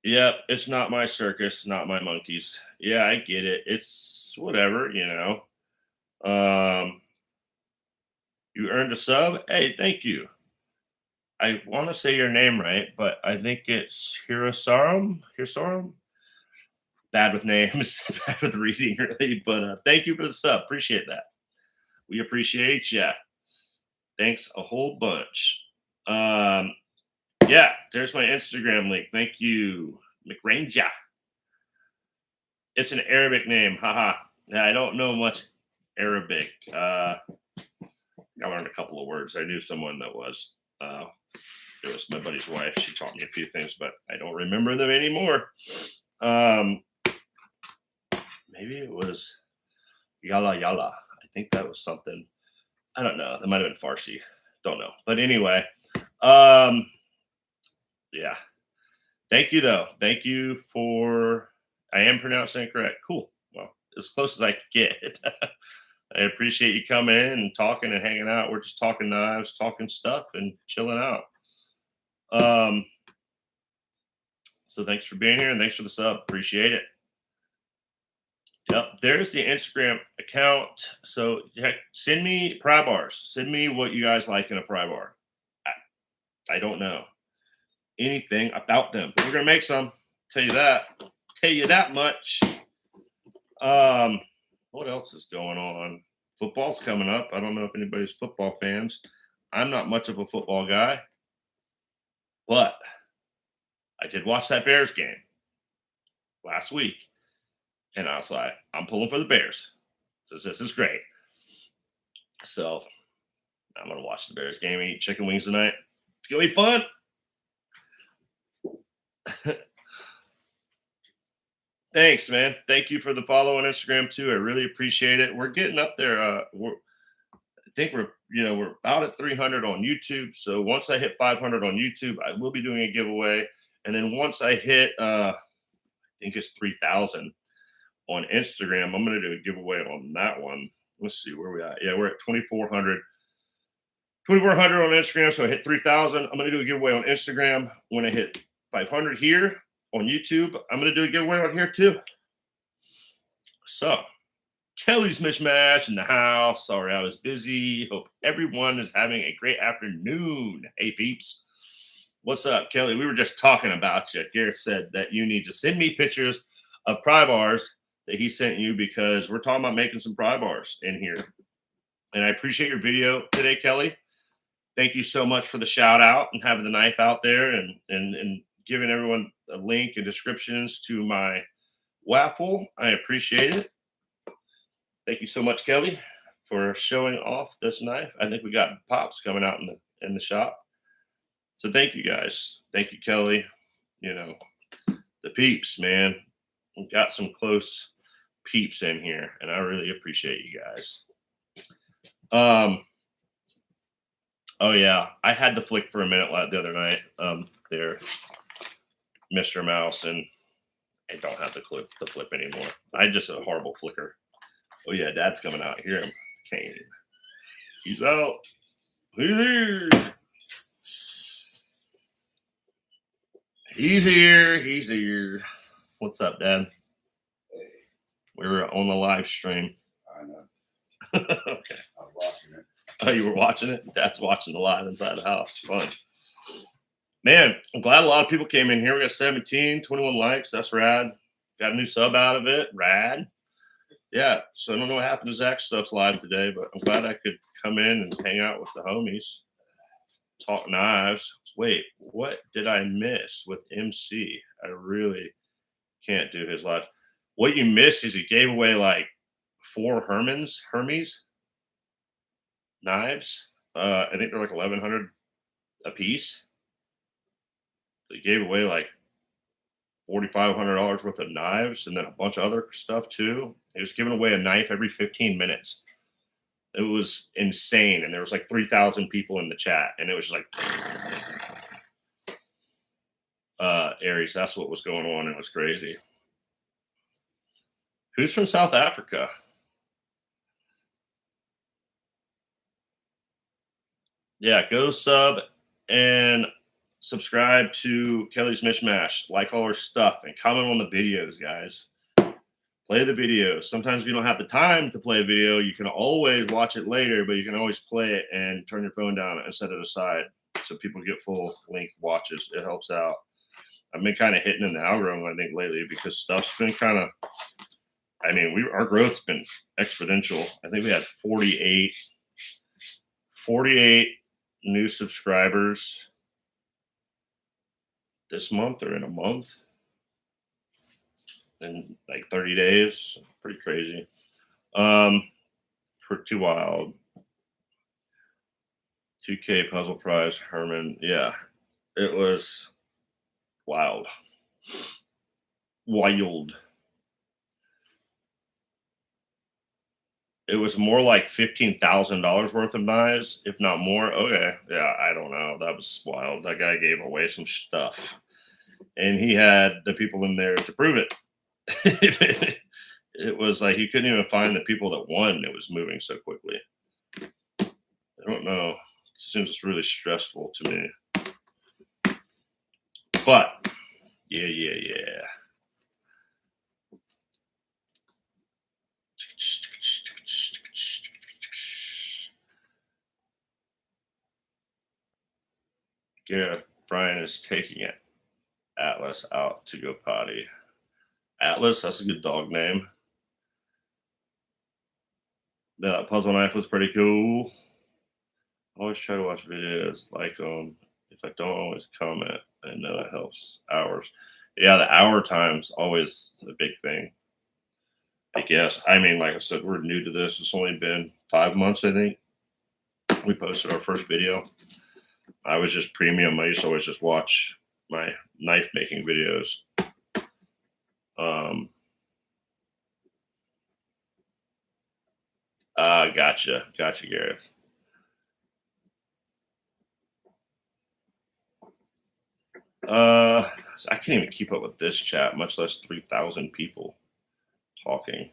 Yep, it's not my circus, not my monkeys. Yeah, I get it. It's whatever. Um, you earned a sub. Hey, thank you. I want to say your name right, but I think it's Hirosarum. Hirosarum. Bad with names, bad with reading, really. But thank you for the sub. Appreciate that. We appreciate you. Thanks a whole bunch. Um, yeah, there's my Instagram link. Thank you, McRanja. It's an Arabic name. Haha. Yeah, I don't know much Arabic. I learned a couple of words. I knew someone that was. It was my buddy's wife. She taught me a few things, but I don't remember them anymore. Um, maybe it was Yalla Yalla. I think that was something. I don't know. That might have been Farsi. Don't know. But anyway, um, yeah. Thank you though. Thank you for. I am pronouncing it correct. Cool. Well, as close as I could get. I appreciate you coming in and talking and hanging out. We're just talking knives, talking stuff, and chilling out. Um, so thanks for being here and thanks for the sub. Appreciate it. Yep, there's the Instagram account. So heck, send me pry bars. Send me what you guys like in a pry bar. I don't know anything about them. We're gonna make some. Tell you that. Tell you that much. Um, what else is going on? Football's coming up. I don't know if anybody's football fans. I'm not much of a football guy, but I did watch that Bears game last week, and I was like, I'm pulling for the Bears. So this is great. So I'm gonna watch the Bears game and eat chicken wings tonight. It's gonna be fun. Thanks, man. Thank you for the follow on Instagram too. I really appreciate it. We're getting up there. I think we're about at 300 on YouTube. So once I hit 500 on YouTube, I will be doing a giveaway. And then once I hit, I think it's 3,000 on Instagram, I'm going to do a giveaway on that one. Let's see where we at. Yeah, we're at 2,400. 2,400 on Instagram. So I hit 3,000. I'm going to do a giveaway on Instagram. When I hit 500 here on YouTube, I'm going to do a giveaway on here too. So Kelly's Mishmash in the house. Sorry, I was busy. Hope everyone is having a great afternoon. Hey, peeps. What's up, Kelly? We were just talking about you. Garrett said that you need to send me pictures of pry bars that he sent you because we're talking about making some pry bars in here. And I appreciate your video today, Kelly. Thank you so much for the shout out and having the knife out there and giving everyone a link and descriptions to my waffle. I appreciate it. Thank you so much, Kelly, for showing off this knife. I think we got pops coming out in the shop. So thank you guys. Thank you, Kelly. You know, the peeps, man. We've got some close peeps in here, and I really appreciate you guys. Oh yeah, I had the flick for a minute the other night. There, Mr. Mouse, and I don't have the flip anymore. I just a horrible flicker. Oh yeah, Dad's coming out. Hear him, Kane. He's out. He's here. He's here. He's here. What's up, Dad? Hey, We were on the live stream. I know. Okay. I'm watching it. Oh, you were watching it? Dad's watching the live inside the house. Fun. Man, I'm glad a lot of people came in here. We got 21 likes. That's rad. Got a new sub out of it. Rad. Yeah. So I don't know what happened to Zach Stuff's live today, but I'm glad I could come in and hang out with the homies. Talk knives. Wait, what did I miss with MC? I really can't do his live. What you missed is he gave away like 4 Hermes knives. I think they're like 1,100 a piece. So he gave away like $4,500 worth of knives and then a bunch of other stuff too. He was giving away a knife every 15 minutes. It was insane. And there was like 3,000 people in the chat. And it was just like, Aries, that's what was going on. It was crazy. Who's from South Africa? Yeah, go sub and subscribe to Kelly's Mishmash. Like all her stuff and comment on the videos, guys. Play the videos. Sometimes if you don't have the time to play a video, you can always watch it later, but you can always play it and turn your phone down and set it aside so people get full length watches. It helps out. I've been kind of hitting in the algorithm, I think, lately because stuff's been kind of, I mean, our growth's been exponential. I think we had 48 new subscribers this month or in a month. In like 30 days. Pretty crazy. Pretty wild. 2K puzzle prize, Herman. Yeah, it was wild. Wild. It was more like $15,000 worth of knives, if not more. Okay. Yeah, I don't know. That was wild. That guy gave away some stuff. And he had the people in there to prove it. It was like you couldn't even find the people that won. It was moving so quickly. I don't know. It seems really stressful to me. But yeah. Yeah, Brian is taking it. Atlas out to go potty. Atlas, that's a good dog name. The puzzle knife was pretty cool. I always try to watch videos, like if I don't always comment, I know it helps. Hours. Yeah, the hour time's always a big thing. I guess. I mean, like I said, we're new to this. It's only been 5 months, I think. We posted our first video. I was just premium. I used to always just watch my knife making videos. Gotcha, Gareth. I can't even keep up with this chat, much less 3,000 people talking.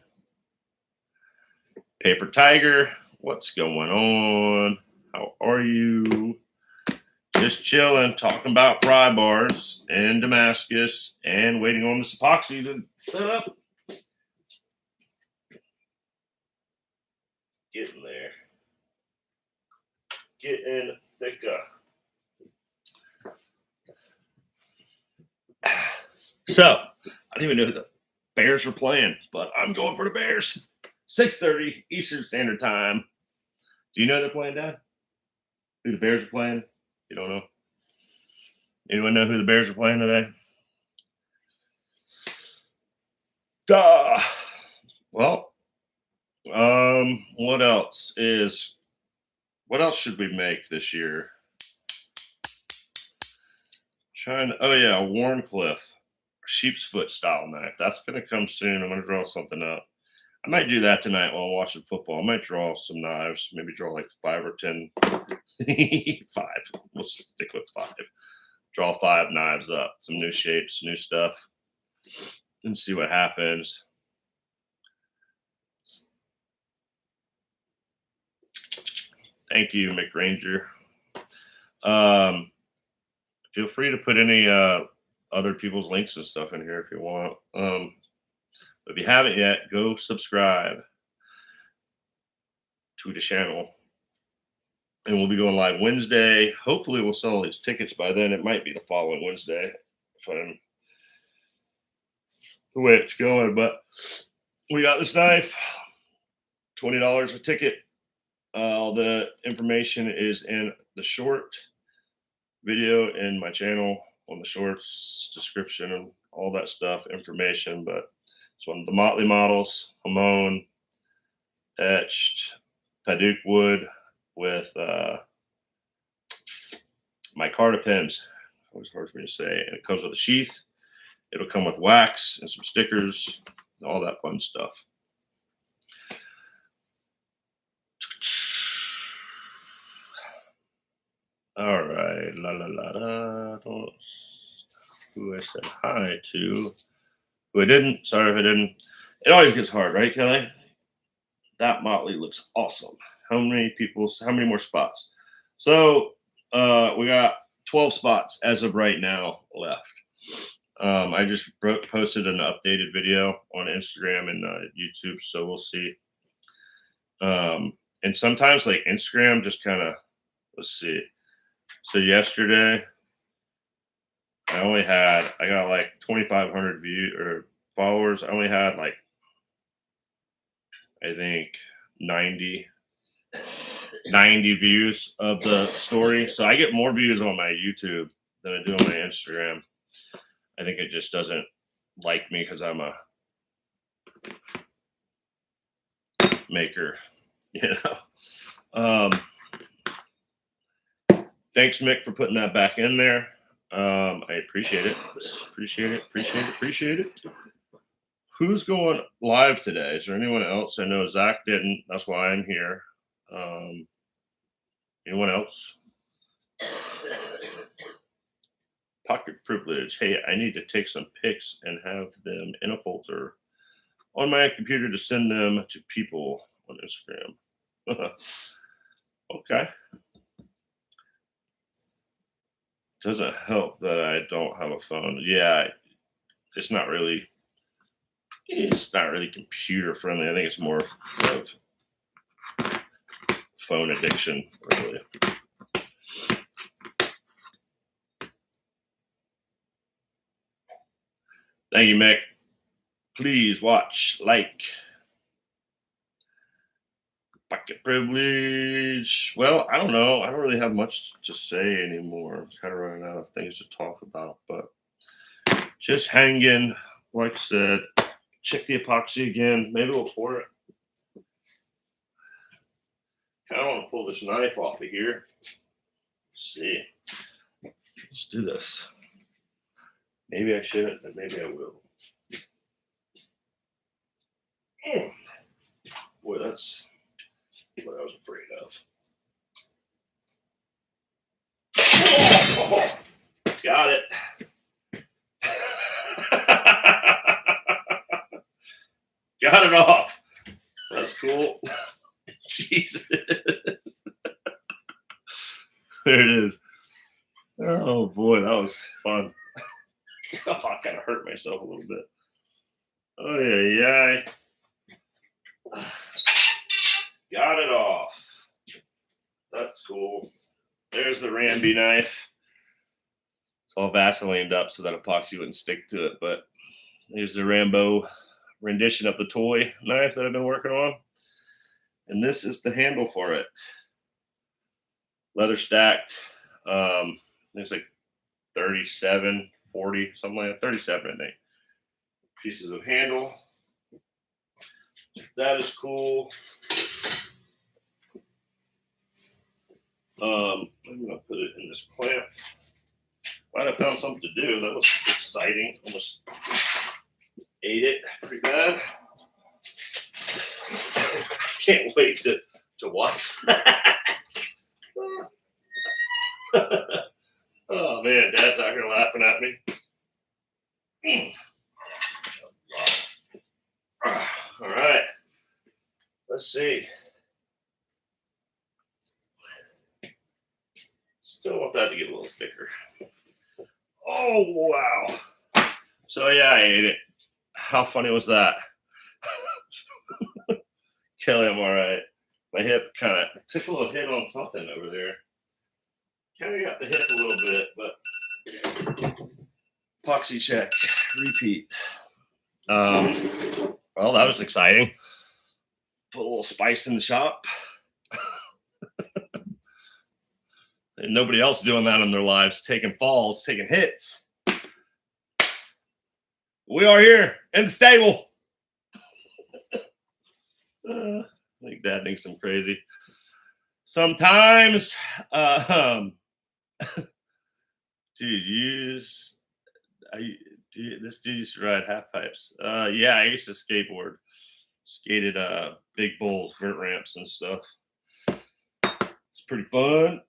Paper Tiger, what's going on? How are you? Just chilling, talking about pry bars and Damascus and waiting on this epoxy to set up. Getting there. Getting thicker. So, I didn't even know who the Bears were playing, but I'm going for the Bears. 6:30 Eastern Standard Time. Do you know they're playing, Dad? Who the Bears are playing? You don't know? Anyone know who the Bears are playing today? Duh. Well, what else should we make this year? Oh yeah, a Warncliffe sheep's foot style knife. That's gonna come soon. I'm gonna draw something up. I might do that tonight while I'm watching football. I might draw some knives, maybe draw like 5 or 10. 5. We'll stick with 5. Draw 5 knives up, some new shapes, new stuff, and see what happens. Thank you, McRanger. Feel free to put any other people's links and stuff in here if you want. If you haven't yet, go subscribe to the channel. And we'll be going live Wednesday. Hopefully, we'll sell all these tickets by then. It might be the following Wednesday if I'm the way it's going. But we got this knife, $20 a ticket. All the information is in the short video in my channel on the shorts description and all that stuff, information. But it's one of the Motley models, Hamon, etched Paduke wood with micarta pens. Always hard for me to say. And it comes with a sheath. It'll come with wax and some stickers, and all that fun stuff. All right, who I said hi to, who I didn't. Sorry if I didn't. It always gets hard, right, Kelly? That Motley looks awesome. How many more spots? So we got 12 spots as of right now left. I just posted an updated video on Instagram and YouTube, so we'll see. And sometimes like Instagram just kind of, let's see. So yesterday, I got like 2,500 views or followers. I only had like, I think 90 views of the story. So I get more views on my YouTube than I do on my Instagram. I think it just doesn't like me because I'm a maker, you know. Thanks, Mick, for putting that back in there. I appreciate it. Appreciate it. Who's going live today? Is there anyone else? I know Zach didn't. That's why I'm here. Anyone else? Pocket privilege. Hey, I need to take some pics and have them in a folder. on my computer to send them to people on Instagram. Okay. Doesn't help that I don't have a phone. Yeah, it's not really computer friendly. I think it's more of phone addiction, really. Thank you, Mick. Please watch, like. Bucket privilege. Well, I don't know. I don't really have much to say anymore. I'm kind of running out of things to talk about, but just hanging. Like I said, check the epoxy again. Maybe we'll pour it. Kind of want to pull this knife off of here. Let's see. Let's do this. Maybe I shouldn't, but maybe I will. Boy, that's what I was afraid of. Oh, got it. Got it off. That's cool. Jesus. There it is. Oh boy, that was fun. Oh, I kind of hurt myself a little bit. Oh yeah. Got it off. That's cool. There's the Ramby knife. It's all Vaselined up so that epoxy wouldn't stick to it. But here's the Rambo rendition of the toy knife that I've been working on. And this is the handle for it. Leather stacked. There's like 37, 40, something like that. 37, I think. Pieces of handle. That is cool. I'm gonna put it in this clamp. Might have found something to do. That was exciting. Almost ate it pretty bad. Can't wait to watch that. Oh man, Dad's out here laughing at me. All right. Let's see. Still want that to get a little thicker. Oh, wow. So, yeah, I ate it. How funny was that? Kelly, I'm all right. My hip kind of took a little hit on something over there. Kind of got the hip a little bit, but epoxy check, repeat. Well, that was exciting. Put a little spice in the shop. And nobody else doing that in their lives, taking falls, taking hits. We are here in the stable. I think Dad thinks I'm crazy. Sometimes, this dude used to ride half pipes. Yeah, I used to skateboard. Skated big bowls, vert ramps and stuff. It's pretty fun.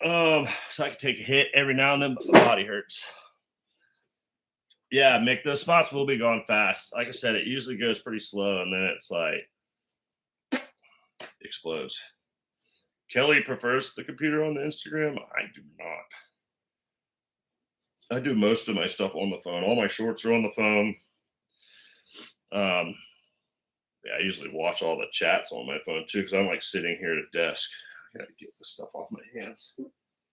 So I can take a hit every now and then, but my body hurts. Yeah, Mick, those spots will be gone fast. Like I said, it usually goes pretty slow, and then it's like explodes. Kelly prefers the computer on the Instagram. I do not. I do most of my stuff on the phone. All my shorts are on the phone. Yeah, I usually watch all the chats on my phone too, because I'm like sitting here at a desk. I gotta get this stuff off my hands.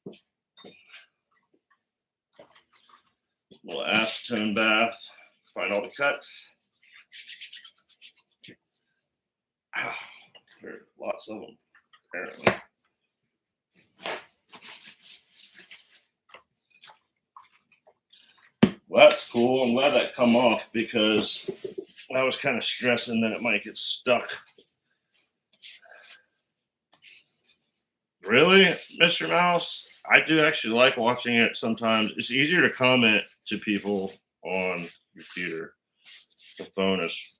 A little acetone bath. Find all the cuts. Oh, there are lots of them, apparently. Well, that's cool. I'm glad that come off because I was kind of stressing that it might get stuck. Really, Mr. Mouse? I do actually like watching it sometimes. It's easier to comment to people on your computer. The phone is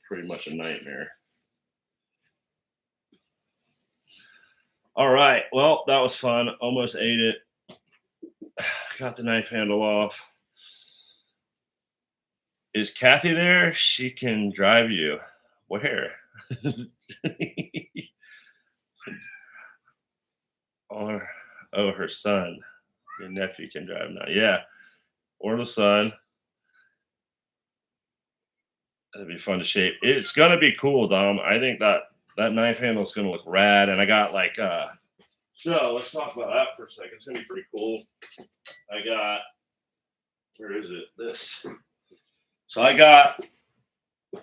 pretty much a nightmare. All right. Well, that was fun. Almost ate it. Got the knife handle off. Is Kathy there? She can drive you. Where? Or oh, her son. Your nephew can drive now. Yeah. Or the son. That'd be fun to shape. It's gonna be cool, Dom. I think that knife handle is gonna look rad. And I got like so let's talk about that for a second. It's gonna be pretty cool. I got where is it? This. So I got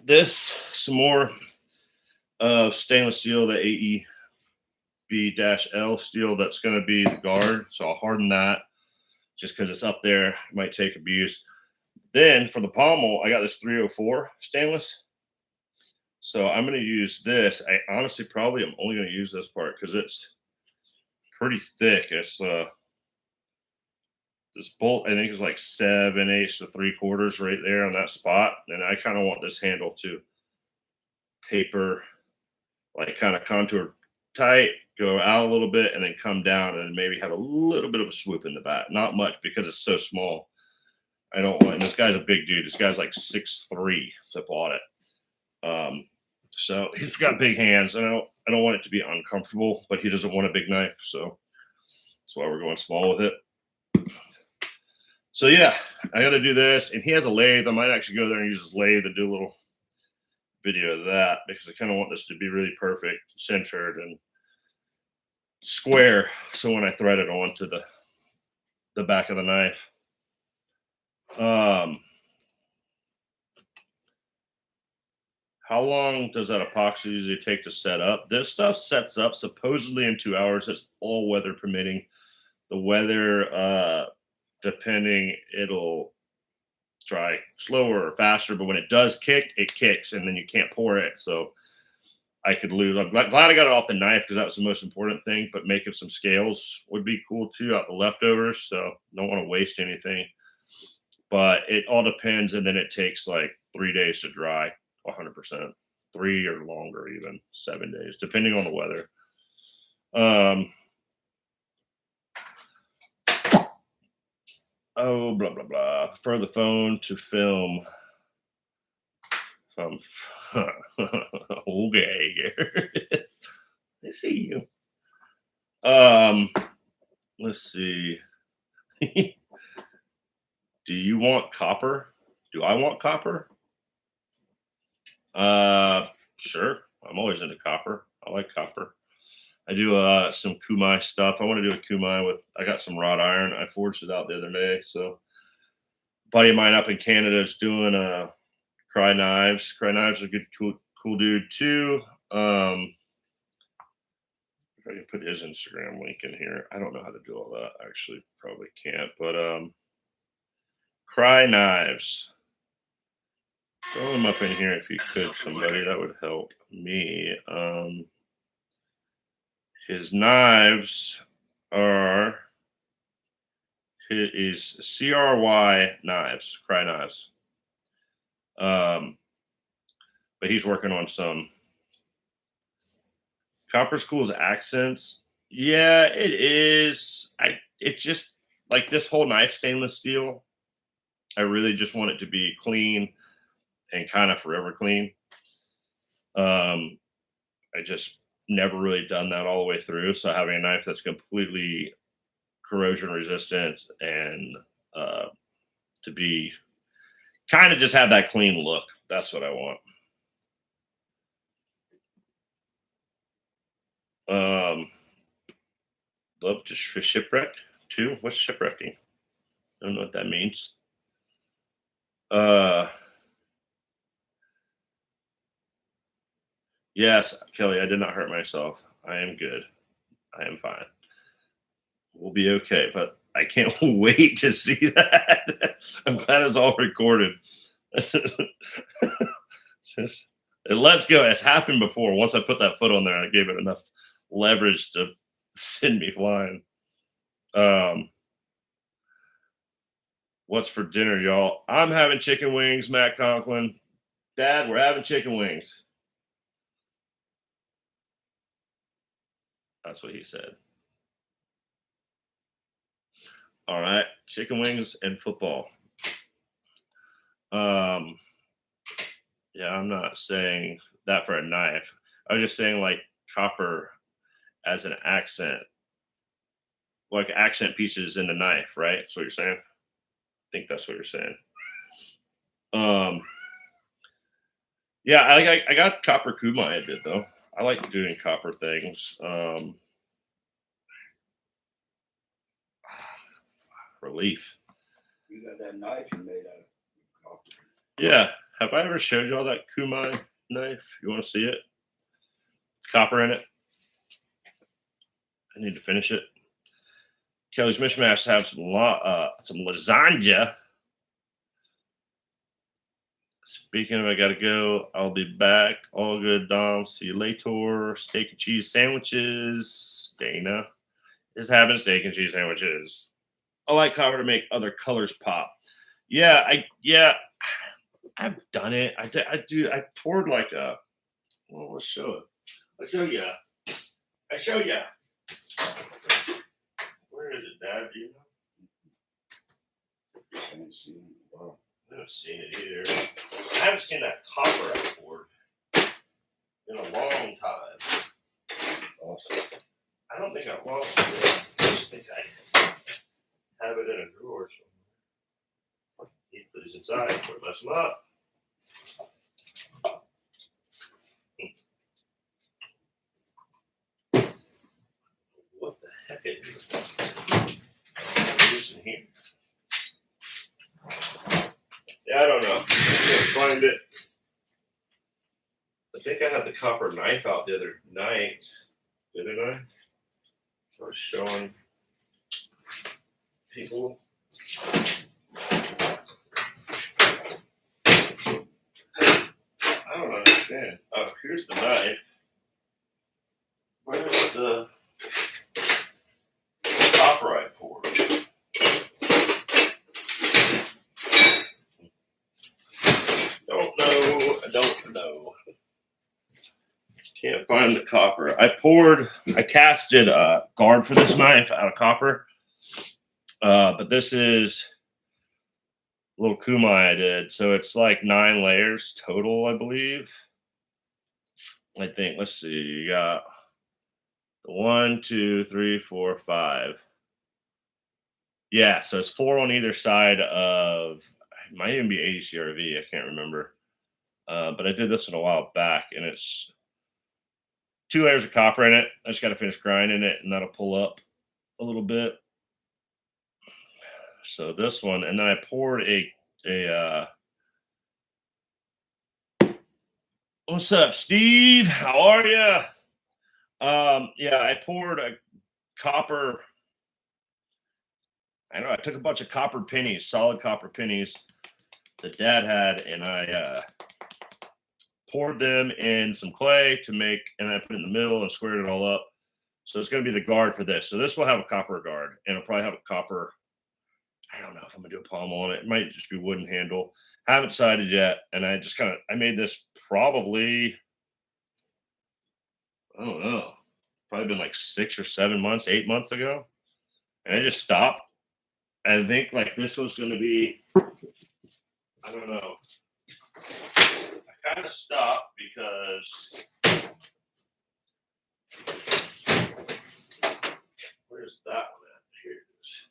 this, some more of stainless steel, the AEB-L steel that's going to be the guard. So I'll harden that just because it's up there. It might take abuse. Then for the pommel, I got this 304 stainless. So I'm going to use this. I honestly probably am only going to use this part because it's pretty thick. It's this bolt, I think, is like 7/8 to 3/4 right there on that spot. And I kind of want this handle to taper, like kind of contour tight, go out a little bit, and then come down and maybe have a little bit of a swoop in the back. Not much because it's so small. I don't want, and this guy's a big dude. This guy's like 6'3" to bought it. So he's got big hands, and I don't want it to be uncomfortable, but he doesn't want a big knife, so that's why we're going small with it. So yeah, I got to do this, and he has a lathe. I might actually go there and use his lathe to do a little video of that because I kind of want this to be really perfect, centered, and square. So when I thread it onto the back of the knife, how long does that epoxy usually take to set up? This stuff sets up supposedly in 2 hours. It's all weather permitting. The weather, depending, it'll dry slower or faster, but when it does kick, it kicks, and then you can't pour it. So I could lose. I'm glad I got it off the knife because that was the most important thing. But making some scales would be cool too out the leftovers. So don't want to waste anything. But it all depends, and then it takes like 3 days to dry, 100%, 3 or longer, even 7 days, depending on the weather. Oh, blah blah blah. For the phone to film. Okay. I see you. Let's see. Do you want copper? Do I want copper? Sure. I'm always into copper. I like copper. I do some kumai stuff. I want to do a kumai with. I got some wrought iron. I forged it out the other day. So, a buddy of mine up in Canada is doing Cry Knives. Cry Knives are a good, cool dude too. If I can put his Instagram link in here, I don't know how to do all that. Actually, probably can't. But Cry Knives. Throw him up in here if you could, somebody. That would help me. His knives are. It is CRY Knives, Cry Knives. But he's working on some Copper School's accents. Yeah, it is. It just like this whole knife stainless steel. I really just want it to be clean and kind of forever clean. I just never really done that all the way through. So having a knife that's completely corrosion resistant and to be kind of just have that clean look. That's what I want. Love to shipwreck too. What's shipwrecking? I don't know what that means. Yes, Kelly, I did not hurt myself. I am good. I am fine. We'll be okay, but I can't wait to see that. I'm glad it's all recorded. Just, let's go. It's happened before. Once I put that foot on there, I gave it enough leverage to send me flying. What's for dinner, y'all? I'm having chicken wings, Matt Conklin. Dad, we're having chicken wings. That's what he said. All right, chicken wings and football. Um, yeah, I'm not saying that for a knife. I was just saying like copper as an accent, like accent pieces in the knife, right? That's what you're saying. I think that's what you're saying. Um, yeah, I got copper kumai I did though. I like doing copper things. Relief. You got that knife you made out of copper. Yeah. Have I ever showed y'all that kumai knife? You want to see it? Copper in it. I need to finish it. Kelly's Mishmash have some lasagna. Speaking of, I gotta go. I'll be back. All good, Dom. See you later. Steak and cheese sandwiches. Dana is having steak and cheese sandwiches. I like copper to make other colors pop. Yeah, I've done it. I do. I poured like a. Well, let's show it. I'll show you. I show you. Where is it, Dad? Do you know? I haven't seen it in a while. I haven't seen it either. I haven't seen that copper I poured in a long time. Awesome. I don't think I lost it. I just think I have it in a drawer somewhere. Keep these inside, don't mess them up. What the heck is this in here? Yeah, I don't know. I can't find it. I think I had the copper knife out the other night, didn't I? I was showing people. I don't understand. Oh, here's the knife. Where's the copper I poured? Don't know. I don't know. Can't find the copper. I casted a guard for this knife out of copper. But this is a little kumai I did. So it's like 9 layers total, I believe. I think, let's see, you got the 1, 2, 3, 4, 5. Yeah, so it's 4 on either side of, it might even be 80 CRV. I can't remember. But I did this one a while back, and it's 2 layers of copper in it. I just got to finish grinding it, and that'll pull up a little bit. So this one, and then I poured what's up, Steve? How are you? Yeah, I poured a copper. I don't know. I took a bunch of copper pennies, solid copper pennies that Dad had, and I poured them in some clay to make, and I put it in the middle and squared it all up. So it's going to be the guard for this. So this will have a copper guard, and it'll probably have a copper. I don't know if I'm gonna do a pommel on it. It might just be wooden handle. Haven't decided yet, and I made this probably, I don't know, probably been like 6 or 7 months, 8 months ago, and I just stopped. I think like this was gonna be, I don't know. I kind of stopped because where's that one at? Here it is.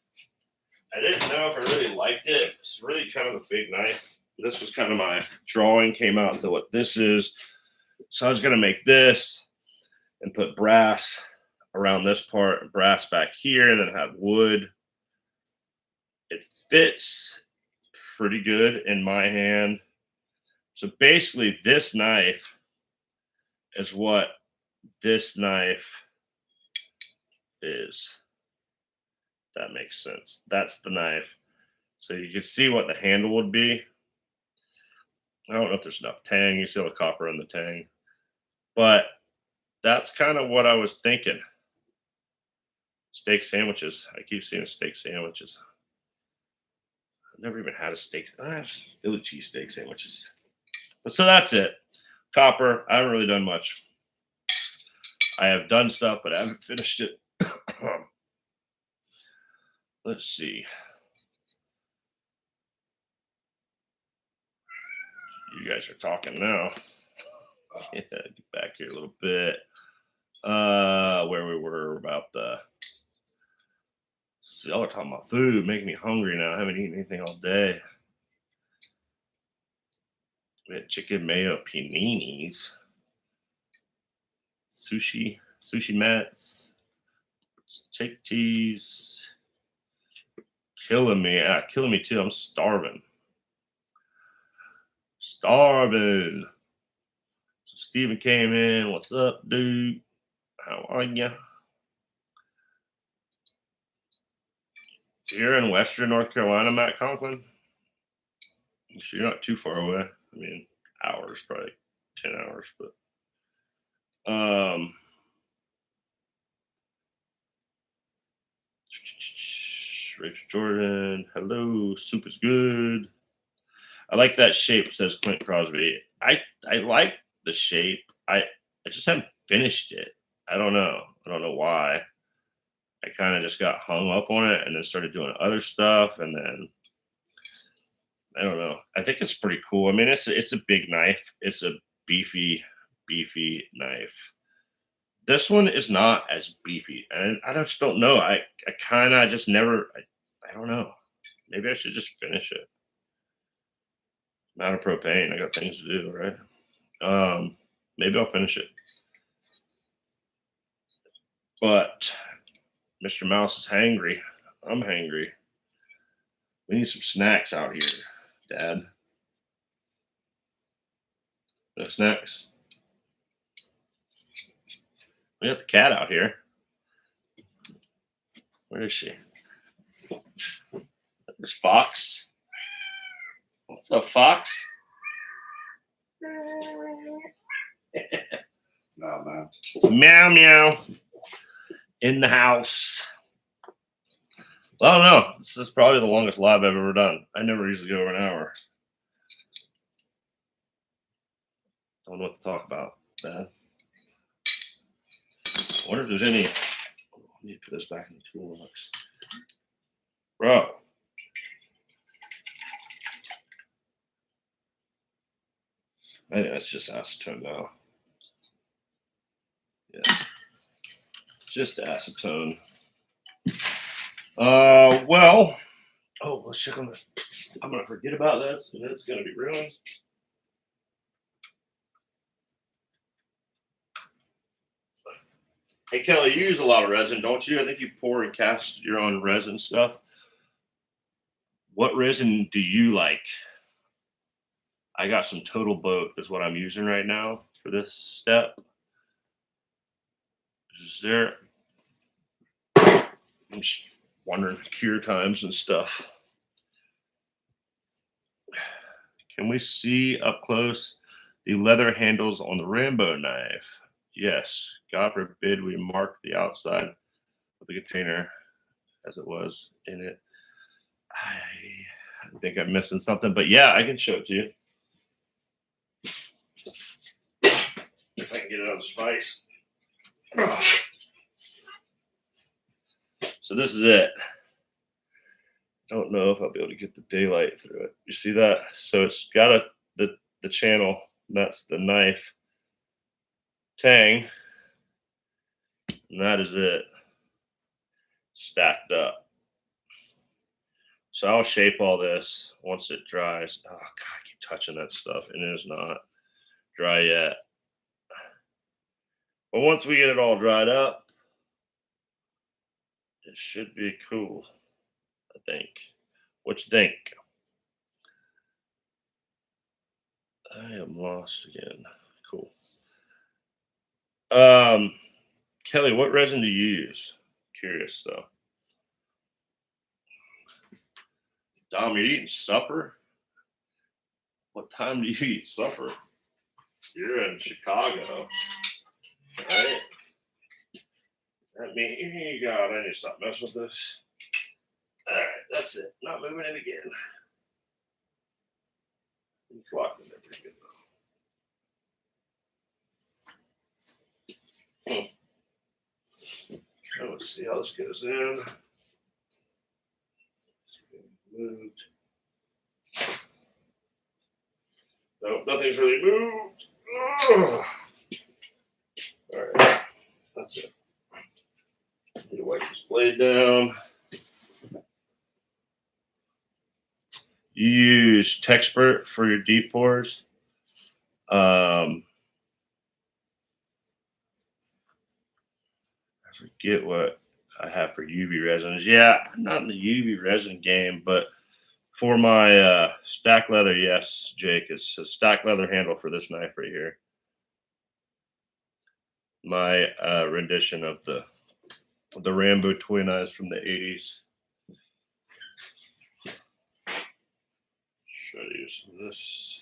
I didn't know if I really liked it. It's really kind of a big knife. This was kind of my drawing, came out to what this is. So I was going to make this and put brass around this part, brass back here, and then have wood. It fits pretty good in my hand. So basically, this knife is what this knife is. That makes sense. That's the knife. So you can see what the handle would be. I don't know if there's enough tang. You see all the copper in the tang. But that's kind of what I was thinking. Steak sandwiches. I keep seeing steak sandwiches. I've never even had a steak. Philly cheesesteak sandwiches. But so that's it. Copper. I haven't really done much. I have done stuff, but I haven't finished it. Let's see. You guys are talking now. Yeah, get back here a little bit. Where we were about the. Y'all are talking about food, making me hungry now. I haven't eaten anything all day. We had chicken mayo paninis, sushi mats, steak cheese. Killing me. Killing me too. I'm starving. So Steven came in. What's up, dude? How are ya? You're in Western North Carolina, Matt Conklin. So you're not too far away. I mean, hours, probably 10 hours, but Rachel Jordan, hello, soup is good. I like that shape, says Clint Crosby. I like the shape. I just haven't finished it. I don't know why. I kind of just got hung up on it and then started doing other stuff, and then I don't know. I think it's pretty cool. I mean, it's a big knife. It's a beefy knife. This one is not as beefy, and I just don't know. I kind of just never. I don't know. Maybe I should just finish it. I'm out of propane. I got things to do, right? Maybe I'll finish it. But Mr. Mouse is hangry. I'm hangry. We need some snacks out here, Dad. No snacks. We got the cat out here. Where is she? There's Fox. What's up, Fox? No, man. Meow meow. In the house. Well, no. This is probably the longest live I've ever done. I never usually go over an hour. I don't know what to talk about, Dad. I wonder if there's any. I need to put this back in the toolbox. Bro. I think that's just acetone now. Yeah. Just acetone. Well. Oh, let's check on this. I'm going to forget about this, and it's going to be ruined. Hey, Kelly, you use a lot of resin, don't you? I think you pour and cast your own resin stuff. What resin do you like? I got some Total Boat is what I'm using right now for this step. Is there? I'm just wondering cure times and stuff. Can we see up close the leather handles on the Rambo knife? Yes. God forbid we mark the outside of the container as it was in it. I think I'm missing something, but yeah, I can show it to you. If I can get it on the spice. So this is it. Don't know if I'll be able to get the daylight through it. You see that? So it's got the channel. That's the knife tang. And that is it. Stacked up. So I'll shape all this once it dries. Oh, God, I keep touching that stuff. And it is not dry yet. But once we get it all dried up, it should be cool, I think. What you think? I am lost again. Cool. Kelly, what resin do you use? Curious, though. Dom, you're eating supper? What time do you eat supper? You're in Chicago, right? That means, God, I need to stop messing with this. All right, that's it. Not moving it again. It's locked in there pretty good, though. Let's see how this goes in. Moved. All Oh, nothing's really moved. Ugh. All right, that's it. Need to wipe this blade down. You use Texpert for your deep pours. I forget what I have for UV resins. Yeah, I'm not in the UV resin game, but for my stack leather, yes, Jake, it's a stack leather handle for this knife right here. My rendition of the Rambo toy knives from the 80s. Should I use this?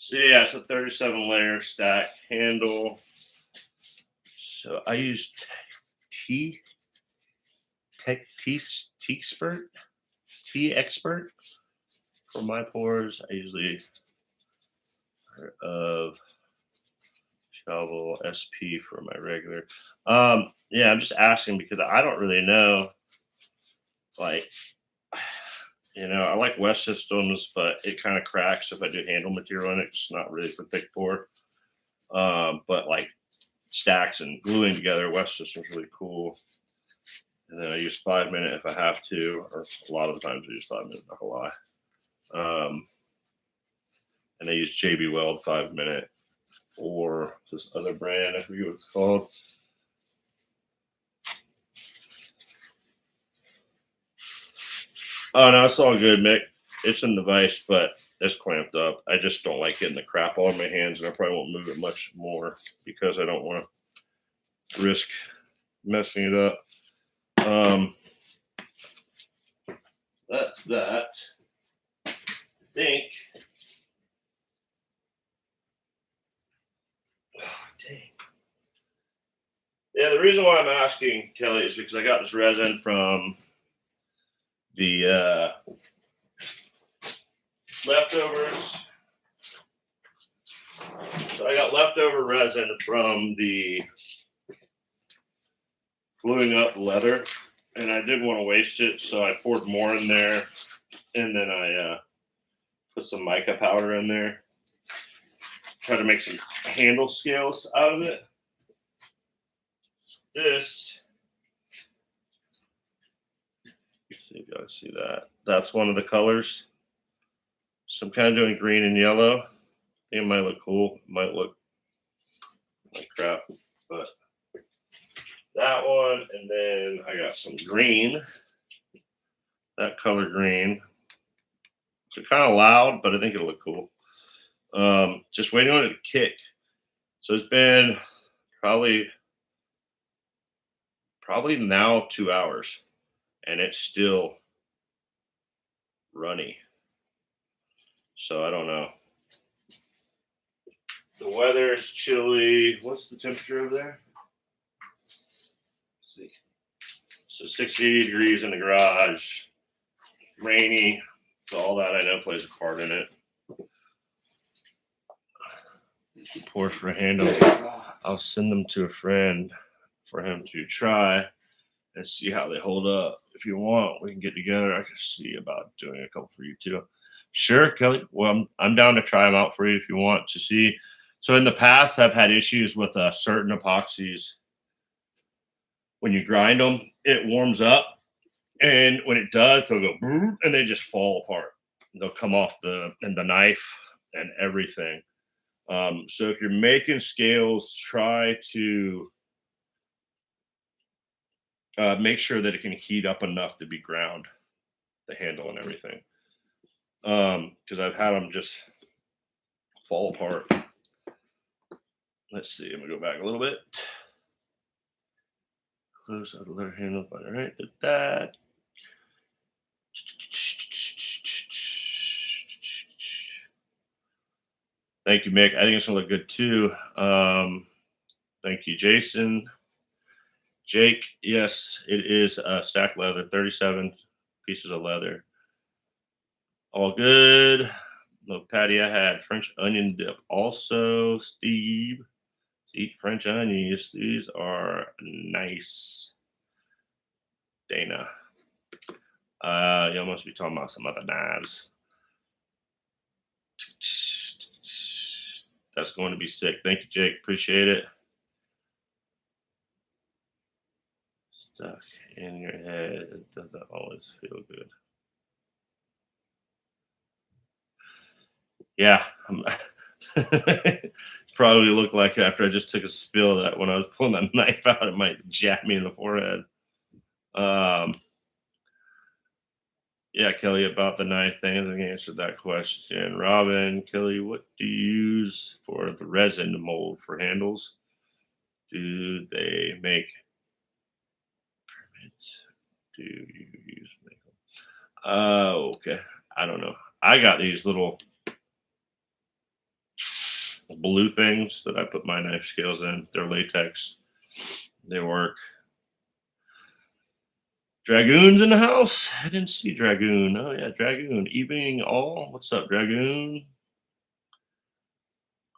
So yeah, it's a 37 layer stack handle. So I use T-Expert for my pours. I usually of shovel SP for my regular. Yeah, I'm just asking because I don't really know. Like, I like West Systems, but it kind of cracks if I do handle material in it. It's not really for thick pour. But like stacks and gluing together, West Systems really cool. And then I use 5 minute if I have to, or a lot of the times I use 5 minute, not gonna lie. And I use JB Weld 5 minute or this other brand, I forget what it's called. Oh no, it's all good, Mick. It's in the vise, but it's clamped up. I just don't like getting the crap all in my hands, and I probably won't move it much more because I don't want to risk messing it up. That's that. I think. Oh, dang. Yeah, the reason why I'm asking, Kelly, is because I got this resin from the leftovers. So I got leftover resin from the gluing up leather, and I didn't want to waste it, so I poured more in there, and then I put some mica powder in there. Try to make some handle scales out of it. This, see if you guys see that. That's one of the colors. So I'm kind of doing green and yellow. I think it might look cool. It might look like crap, but that one, and then I got some green. That color green. It's kind of loud, but I think it'll look cool. Just waiting on it to kick. So it's been probably now 2 hours, and it's still runny. So I don't know. The weather is chilly. What's the temperature over there? Let's see. So 60 degrees in the garage. Rainy. So all that I know plays a part in it. Pour for a handle. I'll send them to a friend for him to try and see how they hold up. If you want, we can get together. I can see about doing a couple for you too. Sure, Kelly. Well, I'm down to try them out for you if you want to see. So in the past, I've had issues with certain epoxies. When you grind them, it warms up, and when it does, they'll go and they just fall apart. They'll come off the knife and everything. So if you're making scales, try to make sure that it can heat up enough to be ground, the handle and everything. Because I've had them just fall apart. Let's see. I'm gonna go back a little bit. Close out the letter handle. All right, did that. Thank you, Mick. I think it's gonna look good too. Thank you, Jason. Jake, yes, it is stacked leather, 37 pieces of leather. All good. Look, Patty, I had French onion dip. Also, Steve, eat French onions. These are nice. Dana. Y'all must be talking about some other knives. That's going to be sick. Thank you, Jake. Appreciate it. Stuck in your head. It doesn't always feel good. Yeah. Probably looked like after I just took a spill that when I was pulling that knife out, it might jab me in the forehead. Yeah, Kelly, about the knife thing, I think I answered that question. Robin, Kelly, what do you use for the resin mold for handles? Do they make permits? Do you use make them? Oh, okay. I don't know. I got these little blue things that I put my knife scales in. They're latex. They work. Dragoon's in the house. I didn't see Dragoon. Oh yeah, Dragoon. Evening all. What's up, Dragoon?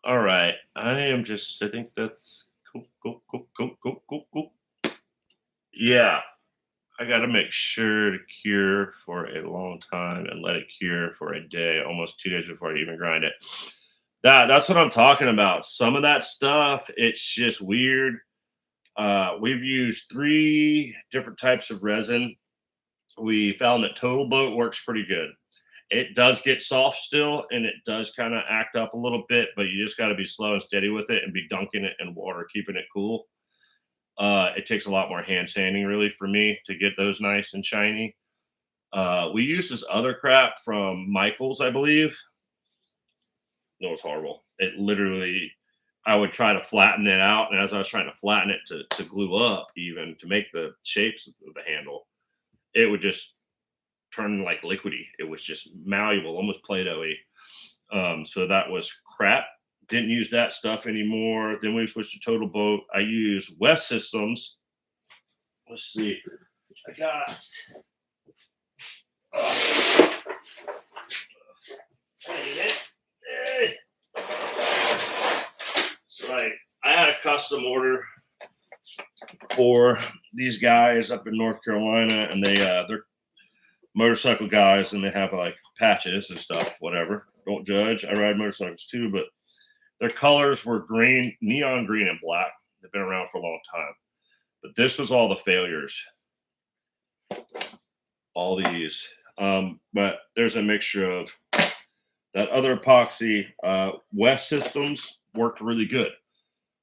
All right. I am just. I think that's cool. Cool. Cool. Cool. Cool. Cool. Cool. Yeah. I got to make sure to cure for a long time and let it cure for a day, almost 2 days before I even grind it. That's what I'm talking about. Some of that stuff, it's just weird. We've used 3 different types of resin. We found that Total Boat works pretty good. It does get soft still, and it does kind of act up a little bit, but you just got to be slow and steady with it and be dunking it in water, keeping it cool. It takes a lot more hand sanding, really, for me to get those nice and shiny. We used this other crap from Michaels, I believe. It was horrible. It literally, I would try to flatten it out, and as I was trying to flatten it to glue up, even to make the shapes of the handle, it would just turn like liquidy. It was just malleable, almost Play-Doh-y. So that was crap. Didn't use that stuff anymore. Then we switched to Total Boat. I use West Systems. Let's see. I got. So I had a custom order for these guys up in North Carolina, and they're motorcycle guys, and they have like patches and stuff. Whatever. Don't judge. I ride motorcycles too, but their colors were green, neon green, and black. They've been around for a long time. But this was all the failures. All these. But there's a mixture of that other epoxy. West Systems worked really good.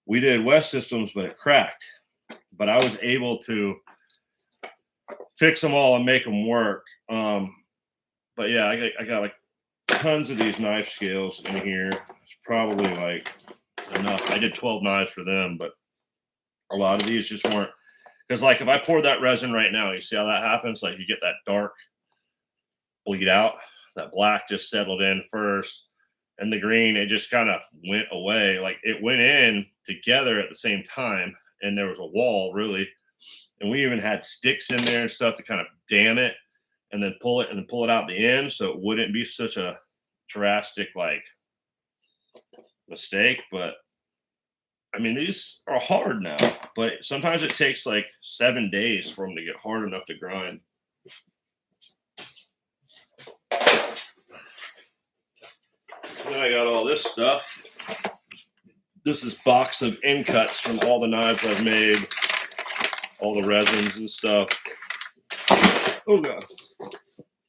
We did West Systems, but it cracked. But I was able to fix them all and make them work. But yeah, I got like tons of these knife scales in here. It's probably like enough. I did 12 knives for them, but a lot of these just weren't. Because like if I poured that resin right now, you see how that happens? Like you get that dark bleed out. That black just settled in first. And the green, it just kind of went away. Like it went in together at the same time. And there was a wall, really. And we even had sticks in there and stuff to kind of dam it and then pull it out the end. So it wouldn't be such a drastic like mistake. But I mean, these are hard now, but sometimes it takes like 7 days for them to get hard enough to grind. Then I got all this stuff. This is box of end cuts from all the knives I've made, all the resins and stuff. Oh god.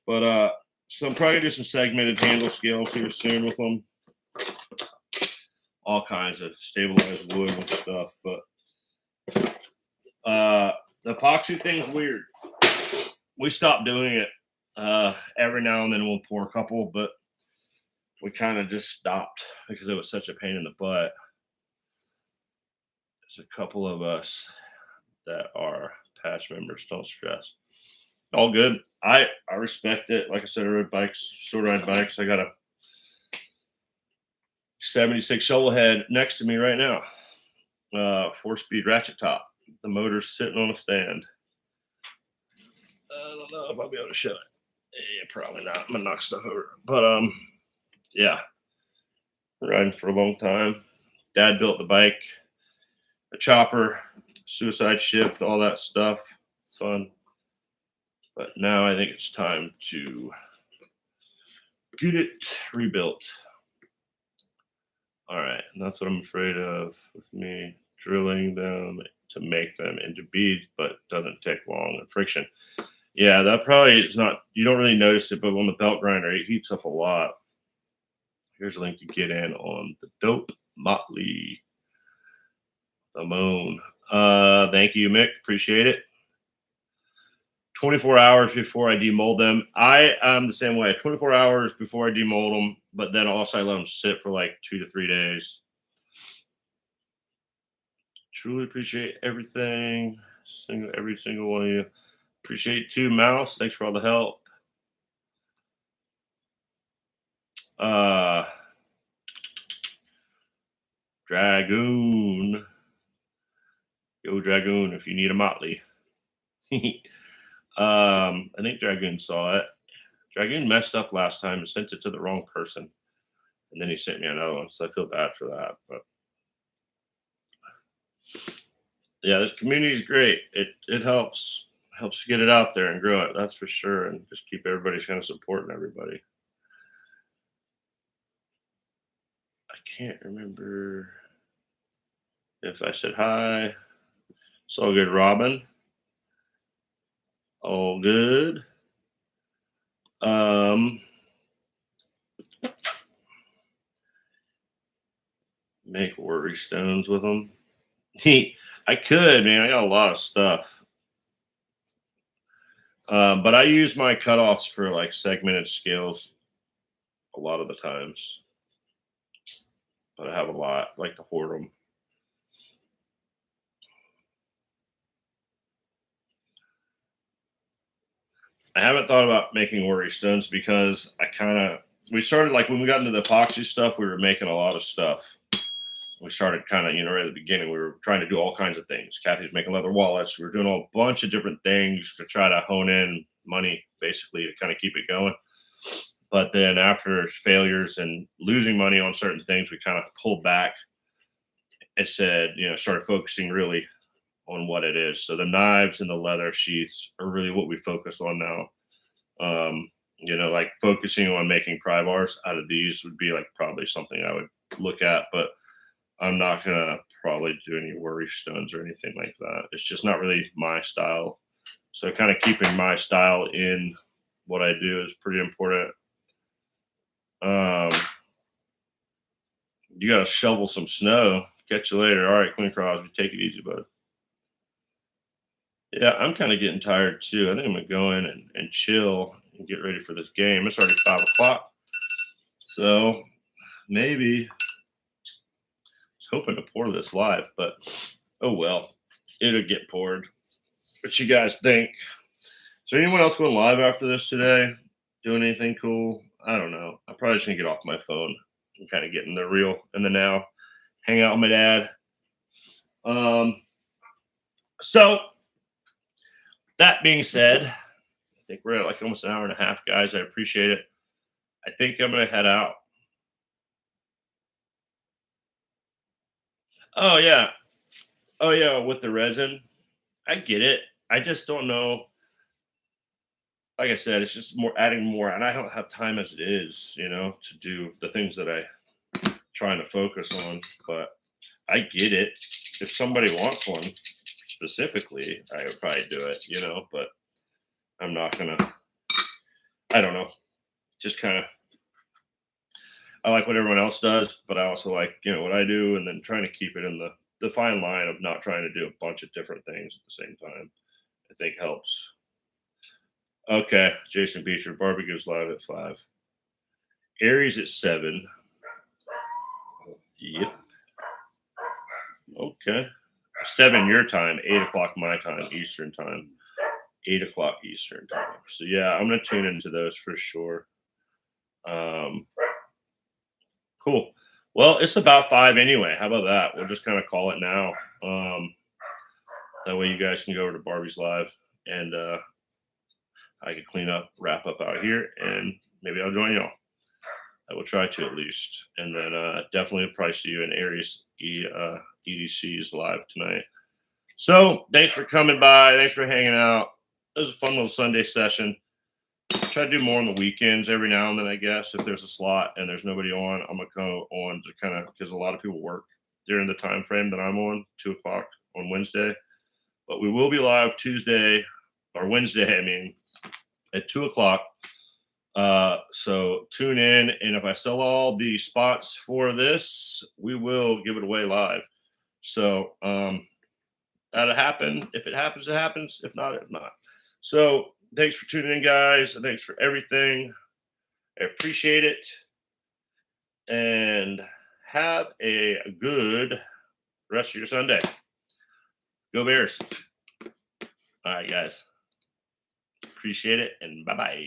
But so I'm probably gonna do some segmented handle scales here soon with them. All kinds of stabilized wood and stuff. But the epoxy thing's weird. We stopped doing it. Every now and then we'll pour a couple, but we kind of just stopped because it was such a pain in the butt. There's a couple of us that are patch members. Don't stress. All good. I respect it. Like I said, I rode bikes, still ride bikes. I got a 76 shovel head next to me right now. 4-speed ratchet top. The motor's sitting on a stand. I don't know if I'll be able to show it. Yeah, probably not. I'm gonna knock stuff over. But yeah, riding for a long time. Dad built the bike, a chopper, suicide shift, all that stuff. It's fun. But now I think it's time to get it rebuilt. All right, and that's what I'm afraid of with me drilling them to make them into beads, but it doesn't take long and friction. Yeah, that probably is not, you don't really notice it, but on the belt grinder, it heats up a lot. Here's a link to get in on the Dope Motley, the Moan. Thank you, Mick. Appreciate it. 24 hours before I demold them. I am the same way. 24 hours before I demold them, but then also I let them sit for like 2 to 3 days. Truly appreciate everything, every single one of you. Appreciate too, Mouse. Thanks for all the help. Dragoon. Go Dragoon if you need a Motley. I think Dragoon saw it. Dragoon messed up last time and sent it to the wrong person. And then he sent me another one, so I feel bad for that. But yeah, this community is great. It helps get it out there and grow it. That's for sure, and just keep everybody kind of supporting everybody. I can't remember if I said hi. It's all good, Robin. All good. Make worry stones with them. I could, man. I got a lot of stuff. But I use my cutoffs for like segmented scales a lot of the times. But I have a lot. I like to hoard them. I haven't thought about making worry stones because we started like when we got into the epoxy stuff, we were making a lot of stuff. We started kind of, right at the beginning, we were trying to do all kinds of things. Kathy's making leather wallets. We were doing a bunch of different things to try to hone in money, basically, to kind of keep it going. But then after failures and losing money on certain things, we kind of pulled back and said, started focusing really on what it is. So the knives and the leather sheaths are really what we focus on now. Like focusing on making pry bars out of these would be like probably something I would look at, but I'm not gonna probably do any worry stones or anything like that. It's just not really my style. So kind of keeping my style in what I do is pretty important. You gotta shovel some snow. Catch you later. All right, Clint Crosby, take it easy, bud. Yeah, I'm kind of getting tired too. I think I'm gonna go in and chill and get ready for this game. It's already 5 o'clock. So maybe I was hoping to pour this live, but oh well. It'll get poured. What you guys think? Is there anyone else going live after this today? Doing anything cool? I don't know. I'm probably just gonna get off my phone and kind of get in the real and the now. Hang out with my dad. So that being said, I think we're at like almost an hour and a half, guys. I appreciate it. I think I'm gonna head out. Oh yeah. Oh yeah, with the resin. I get it. I just don't know. Like I said, it's just more adding more, and I don't have time as it is, to do the things that I trying to focus on. But I get it. If somebody wants one specifically, I would probably do it, but I'm not gonna. I don't know. Just kind of. I like what everyone else does, but I also like what I do, and then trying to keep it in the fine line of not trying to do a bunch of different things at the same time. I think helps. Okay, Jason Beecher, barbecue's live at 5. Aries at 7. Yep. Okay. 7 your time, 8 o'clock my time, Eastern time. 8 o'clock Eastern time. So yeah, I'm gonna tune into those for sure. Cool. Well, it's about 5 anyway. How about that? We'll just kind of call it now. That way you guys can go over to Barbie's live and I can clean up, wrap up out here, and maybe I'll join y'all. I will try to at least. And then definitely probably see you in Aries EDC's live tonight. So thanks for coming by. Thanks for hanging out. it was a fun little Sunday session. Try to do more on the weekends every now and then, I guess. If there's a slot and there's nobody on, I'm gonna go on to kind of because a lot of people work during the time frame that I'm on, 2 o'clock on Wednesday. But we will be live Tuesday or Wednesday, I mean, at 2 o'clock. So tune in, and if I sell all the spots for this, we will give it away live. So that'll happen. If it happens, it happens. If not, if not. So thanks for tuning in, guys. And thanks for everything. I appreciate it. And have a good rest of your Sunday. Go Bears. All right, guys. Appreciate it, and bye-bye.